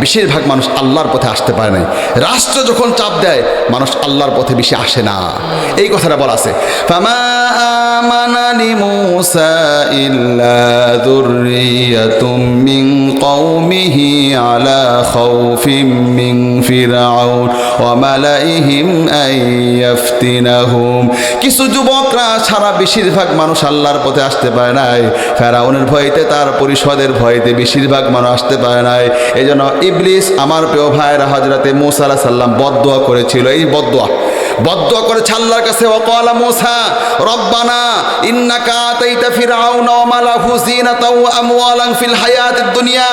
A: বেশিরভাগ মানুষ আল্লাহর পথে আসতে পারে না। রাষ্ট্র যখন চাপ দেয় মানুষ আল্লাহর পথে বেশি আসে না, এই কথাটা বলা আছে। ফামা আমানা লিমূসা ইল্লা যুররিয়াতুম মিন কওমিহি আলা খাউফিম মিন ফিরআউন ওয়া মালাইহিম আইয়াফতিনাহুম। কিছু যুবকরা ছাড়া বেশিরভাগ মানুষ আল্লাহর পথে আসতে পারে নাই। ফেরাউনের ভয়তে, তার পরিষদের ভয়তে বেশিরভাগ মানুষ আসতে পারে নাই। এই জন্য ইবলিস আমার প্রিয় ভাইরা হযরতে মূসা আলাইহিস সালাম বদদুয়া করেছিল। এই বদদুয়া করেছে আল্লাহর কাছে, ওয়াকালা মূসা রব্বানা ইন্নাকা আতাইতা ফিরআউনা ওয়া মালাহু যিনাতাও ওয়া আমওয়ালান ফিল হায়াতিদ দুনিয়া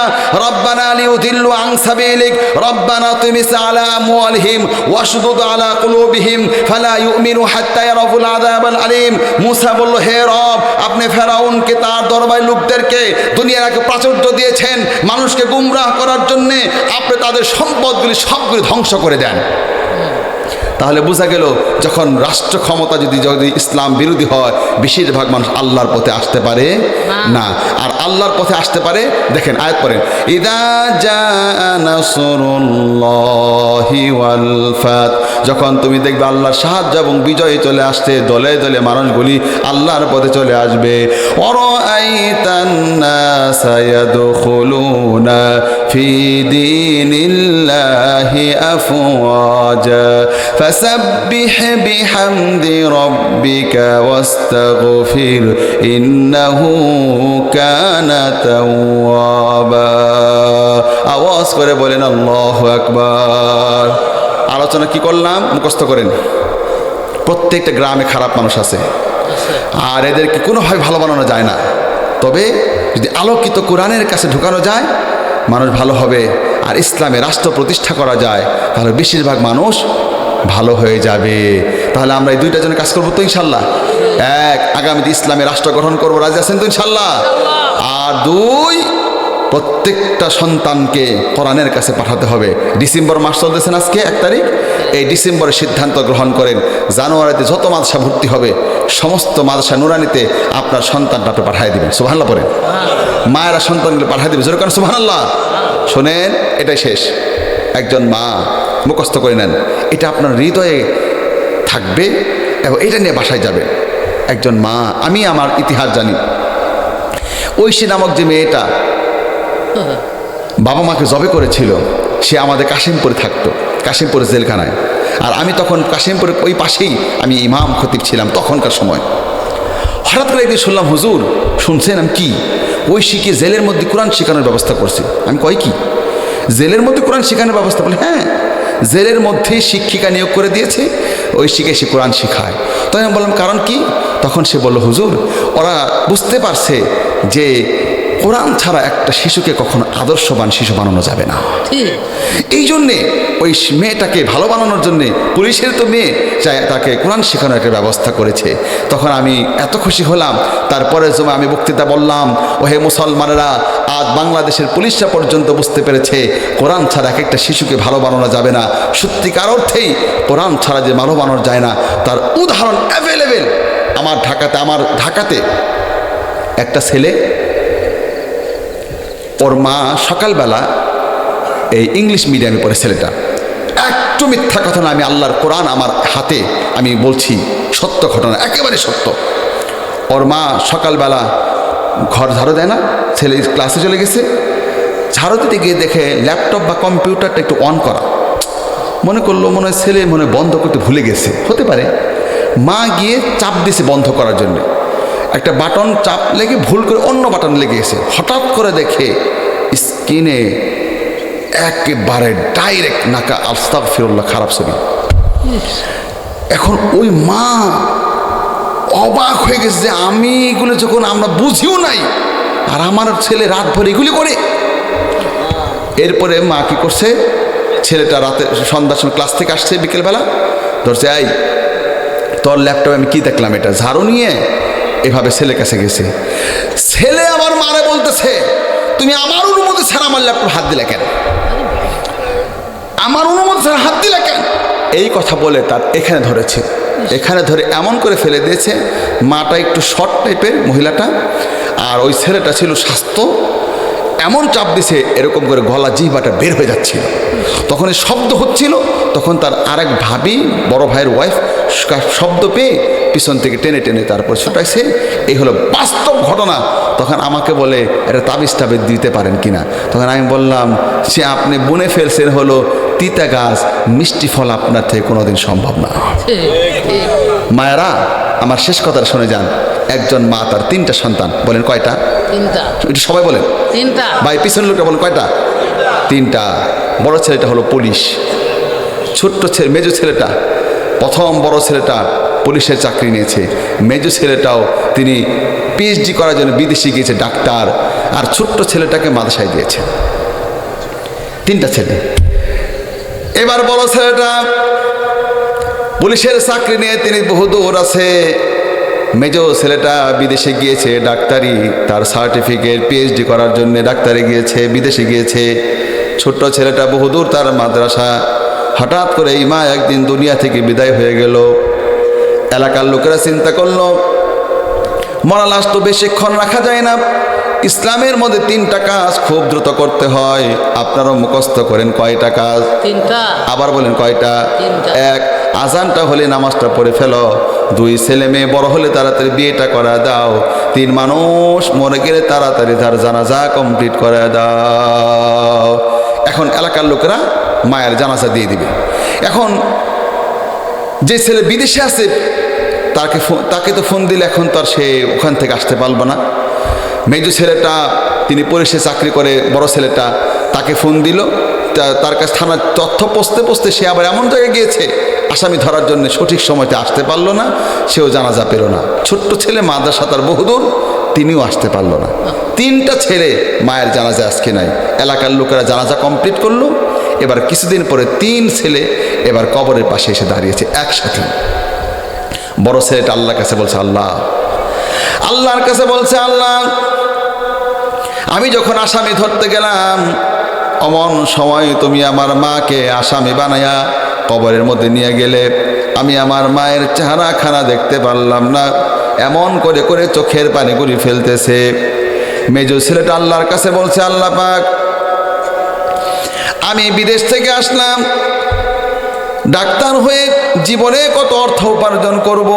A: রব্বানা লিউদিল্লু আন সাবিলিক রব্বানা তুমিস আলা আমওয়ালিহিম ওয়াশদুদ আলা কুলুবিহিম ফালা ইউমিনু হাত্তা ইয়ারাউল আযাবাল আলীম। মূসা বলল, হে রব, আপনি ফেরাউনকে তার দরবারের লোকদেরকে দুনিয়ার আগে প্রাচুর্য দিয়েছেন মানুষকে গুমরাহ করার জন্য, আপনি তাদের সম্পদগুলি সবগুলি ধ্বংস করে দেন। তাহলে বোঝা গেল যখন রাষ্ট্র ক্ষমতা যদি ইসলাম বিরোধী হয় বেশিরভাগ মানুষ আল্লাহর পথে আসতে পারে না। আর আল্লাহর পথে আসতে পারে, দেখেন আয়াত পড়েন, ইদা জাআ নাসরুল্লাহি ওয়াল ফাত, যখন তুমি দেখবে আল্লাহর সাহায্য এবং বিজয় চলে আসছে, দলে দলে মানুষগুলি আল্লাহর পথে চলে আসবে। ওয়ারাআইতান নাসা ইয়াদখুলুনা ফি দীনিল্লাহি আফওয়াজা فسبح بحمد ربك واستغفر إنه كان توابا। আওয়াজ করে বলেন আল্লাহু আকবার। আলোচনা কি করলাম মুখস্থ করেন। প্রত্যেকটা গ্রামে খারাপ মানুষ আছে, আর এদেরকে কোনোভাবে ভালো বানানো যায় না। তবে যদি আলোকিত কোরআনের কাছে ঢুকানো যায় মানুষ ভালো হবে, আর ইসলামে রাষ্ট্র প্রতিষ্ঠা করা যায় তাহলে বেশিরভাগ মানুষ ভালো হয়ে যাবে। তাহলে আমরা এই দুইটা জন্য কাজ করবো তো ইনশাল্লাহ। এক, আগামীতে ইসলামে রাষ্ট্র গঠন করবো, রাজি আছেন তো ইনশাল্লাহ। আর দুই, প্রত্যেকটা সন্তানকে কোরআনের কাছে পাঠাতে হবে। ডিসেম্বর মাস চলতেছেন, আজকে 1 তারিখ। এই ডিসেম্বরে সিদ্ধান্ত গ্রহণ করেন জানুয়ারিতে যত মাদ্রাসা ভর্তি হবে সমস্ত মাদ্রাসা নুরানিতে আপনার সন্তানটা আপনি পাঠিয়ে দেবেন। সুবহানাল্লাহ পড়েন। মায়েরা সন্তানগুলো পাঠিয়ে দেবে, জোরে করেন সুবহানাল্লাহ। শোনেন, এটাই শেষ। একজন মা মুখস্থ করে নেন, এটা আপনার হৃদয়ে থাকবে এবং এটা নিয়ে বাসায় যাবে। একজন মা, আমি আমার ইতিহাস জানি। ঐশী নামক যে মেয়েটা বাবা মাকে জবে করেছিল, সে আমাদের কাশিমপুরে থাকতো, কাশিমপুরের জেলখানায়। আর আমি তখন কাশিমপুরের ওই পাশেই আমি ইমাম খতিব ছিলাম তখনকার সময়। হঠাৎ করে একদিন শুনলাম, হুজুর শুনছেন? আমি কি? ঐশীকে জেলের মধ্যে কোরআন শেখানোর ব্যবস্থা করছে। আমি কই কি জেলের মধ্যে কোরআন শেখানোর ব্যবস্থা? বলে হ্যাঁ, জেলের মধ্যেই শিক্ষিকা নিয়োগ করে দিয়েছে, ঐশীকে সে কোরআন শেখায়। তখন আমি বললাম কারণ কি? তখন সে বলল, হুজুর ওরা বুঝতে পারছে যে কোরআন ছাড়া একটা শিশুকে কখনো আদর্শবান শিশু বানানো যাবে না। এই জন্যে ওই মেয়েটাকে ভালো বানানোর জন্যে, পুলিশের তো মেয়ে, চাই তাকে কোরআন শেখানোর একটা ব্যবস্থা করেছে। তখন আমি এত খুশি হলাম। তারপরে সময় আমি বক্তৃতা বললাম, ওহে মুসলমানেরা, আজ বাংলাদেশের পুলিশরা পর্যন্ত বুঝতে পেরেছে কোরআন ছাড়া এক একটা শিশুকে ভালো বানানো যাবে না। সত্যিকার অর্থেই কোরআন ছাড়া যে ভালো বানানো যায় না তার উদাহরণ অ্যাভেলেবেল। আমার ঢাকাতে একটা ছেলে, ওর মা সকালবেলা এই ইংলিশ মিডিয়ামে পড়ে। ছেলেটা একটু মিথ্যা কথা না, আমি আল্লাহর কোরআন আমার হাতে আমি বলছি, সত্য ঘটনা, একেবারে সত্য। ওর মা সকালবেলা ঘর ঝাড়ু দেয় না, ছেলে ক্লাসে চলে গেছে, ঝাড়ু দিতে গিয়ে দেখে ল্যাপটপ বা কম্পিউটারটা একটু অন করা। মনে করলো মনে হয় ছেলে মনে বন্ধ করতে ভুলে গেছে, হতে পারে। মা গিয়ে চাপ দিয়েছে বন্ধ করার জন্যে, একটা বাটন চাপ লেগে ভুল করে অন্য বাটন লেগে গেছে। হঠাৎ করে দেখে স্ক্রিনে একেবারে ডাইরেক্ট নাকা আস্তাগফিরুল্লাহ খারাপ ছবি। এখন ওই মা অবাক হয়ে গেছে যে আমি এগুলো যখন আমরা বুঝিও নাই, আর আমার ছেলে রাত ভর এগুলি করে। এরপরে মা কি করছে, ছেলেটা রাতে সন্ধ্যার সময় ক্লাস থেকে আসছে বিকেলবেলা, ধরছে, এই তোর ল্যাপটপে আমি কি দেখলাম, এটা ঝাড়ু নিয়ে এভাবে ছেলের কাছে গেছে। ছেলে আমার মারে বলতেছে, তুমি আমার অনুমতি ছাড়া আমার ল্যাপটপ হাত দিলে কেন? আমার অনুমতি ছাড়া হাত দিলে কেন? এই কথা বলে তার এখানে ধরেছে, এখানে ধরে এমন করে ফেলে দিয়েছে। মাটা একটু শর্ট টাইপের মহিলাটা, আর ওই ছেলেটা ছিল স্বাস্থ্য, এমন চাপ দিছে এরকম করে গলা জিহ্বাটা বের হয়ে যাচ্ছিল। তখন এই শব্দ হচ্ছিল, তখন তার আরেক ভাবি, বড় ভাইয়ের ওয়াইফ, শব্দ পেয়ে পিছন থেকে টেনে টেনে তারপর ছুটাইছে। এই হলো বাস্তব ঘটনা। তখন আমাকে বলে, এটা তাবিজ টাবিজ দিতে পারেন কিনা? তখন আমি বললাম, সে আপনি বুনে ফেলছেন হলো তিতা গাছ, মিষ্টি ফল আপনার থেকে কোনোদিন সম্ভব না। মায়েরা, আমার শেষ কথাটা শুনে যান। একজন মা, তার 3টা সন্তান। বলেন কয়টা?
C: 3টা।
A: একটু সবাই বলেন।
C: 3টা।
A: ভাই পিছনের লোকটা বলেন কয়টা? 3টা। বড় ছেলেটা হলো পুলিশ, ছোট্ট ছেলে মেজো ছেলেটা, প্রথম বড় ছেলেটা পুলিশের চাকরি নিয়েছে, মেজো ছেলেটাও তিনি পিএইচডি করার জন্য বিদেশে গিয়েছে, ডাক্তার। আর ছোট্ট ছেলেটাকে মাদ্রাসায় দিয়েছে। 3টা ছেলে। এবার বড় ছেলেটা পুলিশের চাকরি নিয়ে তিনি বহুদূর আছে। মেজো ছেলেটা বিদেশে গিয়েছে ডাক্তারি, তার সার্টিফিকেট পিএইচডি করার জন্য ডাক্তারি গিয়েছে, বিদেশে গিয়েছে। ছোট্ট ছেলেটা বহুদূর তার মাদ্রাসা। হঠাৎ করে এই মা একদিন দুনিয়া থেকে বিদায় হয়ে গেল। এলাকার লোকেরা চিন্তা করলো, মরা লাশ তো বেশিক্ষণ রাখা যায় না, ইসলামের মধ্যে 3টা কাজ খুব দ্রুত করতে হয়। আপনারাও মুখস্থ করেন, কয়টা কাজ?
C: 3টা।
A: আবার বলেন কয়টা?
C: 3টা।
A: 1, আজানটা হলে নামাজটা পড়ে ফেলো। 2, ছেলে মেয়ে বড় হলে তাড়াতাড়ি বিয়েটা করা দাও। 3, মানুষ মরে গেলে তাড়াতাড়ি তার জানাজা কমপ্লিট করে দাও। এখন এলাকার লোকেরা মায়ের জানাজা দিয়ে দিবে। এখন যে ছেলে বিদেশে আছে তাকে তো ফোন দিলে এখন তো আর সে ওখান থেকে আসতে পারবে না। মেজো ছেলেটা তিনি পুলিশে চাকরি করে, বড় ছেলেটা তাকে ফোন দিল, তার কাছে থানার তথ্য পৌঁছতে সে আবার এমন জায়গায় গিয়েছে আসামি ধরার জন্য সঠিক সময়তে আসতে পারলো না, সেও জানাজা পেল না। ছোট্ট ছেলে মাদ্রাসা তার বহুদূর, তিনিও আসতে পারলো না। 3টা ছেলে মায়ের জানাজা আজকে নাই। এলাকার লোকেরা জানাজা কমপ্লিট করলো। এবার কিছুদিন পরে 3 ছেলে এবার কবরের পাশে এসে দাঁড়িয়েছে একসাথে। বড় ছেলেটা আল্লাহর কাছে বলছে, আল্লাহর কাছে বলছে, আল্লাহ, আমি যখন আসামি ধরতে গেলাম অমন সময় তুমি আমার মাকে আসামি বানায়া কবরের মধ্যে নিয়ে গেলে। আমি আমার মায়ের চেহারা খানা দেখতে পারলাম না, এমন করে করে চোখের পানিগুলি ফেলতেছে। মেজো ছেলেটা আল্লাহর কাছে বলছে, আল্লাহ পাক, আমি বিদেশ থেকে আসলাম, ডাক্তার হয়ে জীবনে কত অর্থ উপার্জন করব,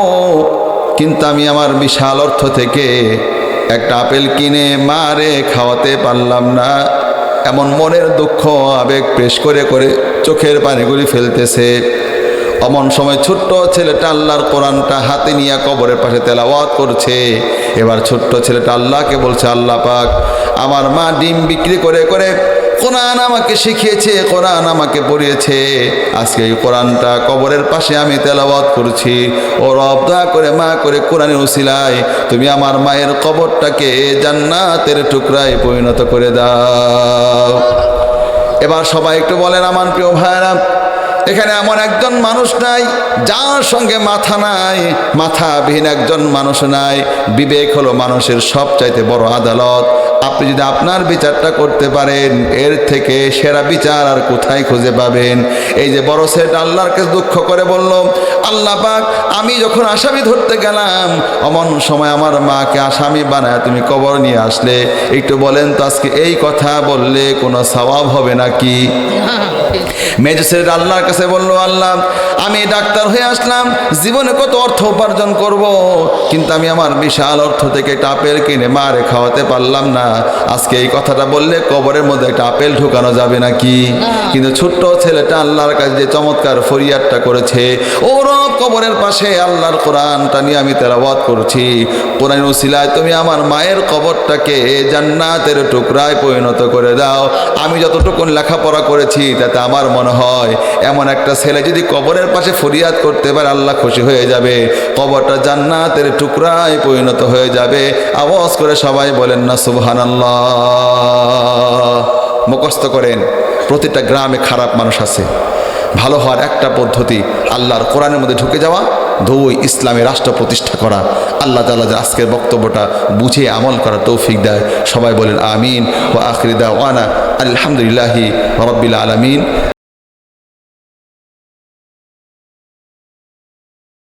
A: কিন্তু আমি আমার বিশাল অর্থ থেকে একটা আপেল কিনে মারে খাওয়াতে পারলাম না। এমন মনের দুঃখ আবেগ পেশ করে করে চোখের পানিগুলি ফেলতেছে। অমন সময় ছোট্ট ছেলেটা আল্লাহর কোরআনটা হাতে নিয়ে কবরের পাশে তেলাওয়াত করছে। এবার ছোট্ট ছেলেটা আল্লাহকে বলছে, আল্লাহ পাক, আমার মা ডিম বিক্রি করে করে কোরআন আমাকে শিখিয়েছে, কোরআন আমাকে পড়িয়েছে। আজকে এই কোরআনটা কবরের পাশে আমি তেলাওয়াত করছি। ও রব, দয়া করে মা করে কোরআনের উসিলায় তুমি আমার মায়ের কবরটাকে জান্নাতের টুকরায় পরিণত করে দাও। এবার সবাই একটু বলেন, আমার প্রিয় ভাইরা, এখানে এমন একজন মানুষ নাই যার সঙ্গে মাথা নাই, মাথাবিহীন একজন মানুষ নাই। বিবেক হলো মানুষের সবচাইতে বড় আদালত। আপনি যদি আপনার বিচারটা করতে পারেন, এর থেকে সেরা বিচার আর কোথায় খুঁজে পাবেন? এই যে বড় ছেলেটা আল্লাহর কাছে দুঃখ করে বলল, আল্লাহ পাক, আমি যখন আসামি ধরতে গেলাম অমন সময় আমার মাকে আসামি বানায় তুমি কবর নিয়ে আসলে। একটু বলেন তো, আজকে এই কথা বললে কোনো সওয়াব হবে নাকি? মেজো ছেলেটা আল্লাহর কাছে বলল, আল্লাহ, আমি ডাক্তার হয়ে আসলাম, জীবনে কত অর্থ উপার্জন করব, কিন্তু আমি আমার বিশাল অর্থ থেকে একটা আপেল কিনে মারে খাওয়াতে পারলাম না। আজকে এই কথাটা বললে কবরের মধ্যে একটা আপেল ঢুকানো যাবে নাকি? কিন্তু ছোট্ট ছেলেটা আল্লাহর কাছে যে চমৎকার ফরিয়াদটা করেছে, ও রব, কবরের পাশে আল্লাহর কোরআনটা নিয়ে আমি তেলাওয়াত করছি, কোরআনের উসিলায় তুমি আমার মায়ের কবরটাকে জান্নাতের টুকরায় পরিণত করে দাও। আমি যতটুকু লেখাপড়া করেছি তাতে আমার মনে হয় এমন একটা ছেলে যদি কবরের পাশে ফরিয়াদ করতে পারে, আল্লাহ খুশি হয়ে যাবে, কবরটা জান্নাতের টুকরায় পরিণত হয়ে যাবে। আওয়াজ করে সবাই বলেন না সুবহানাল্লাহ। মুখস্থ করেন, প্রতিটা গ্রামে খারাপ মানুষ আছে। ভালো হওয়ার একটা পদ্ধতি আল্লাহর কোরআনের মধ্যে ঢুকে যাওয়া, 2 ইসলামী রাষ্ট্র প্রতিষ্ঠা করা। আল্লাহ তাআলা যে আজকের বক্তব্যটা বুঝে আমল করার তৌফিক দেয়। সবাই বলেন আমিন। ওয়া আখিরি দাওয়ানা আলহামদুলিল্লাহি রাব্বিল আলামিন।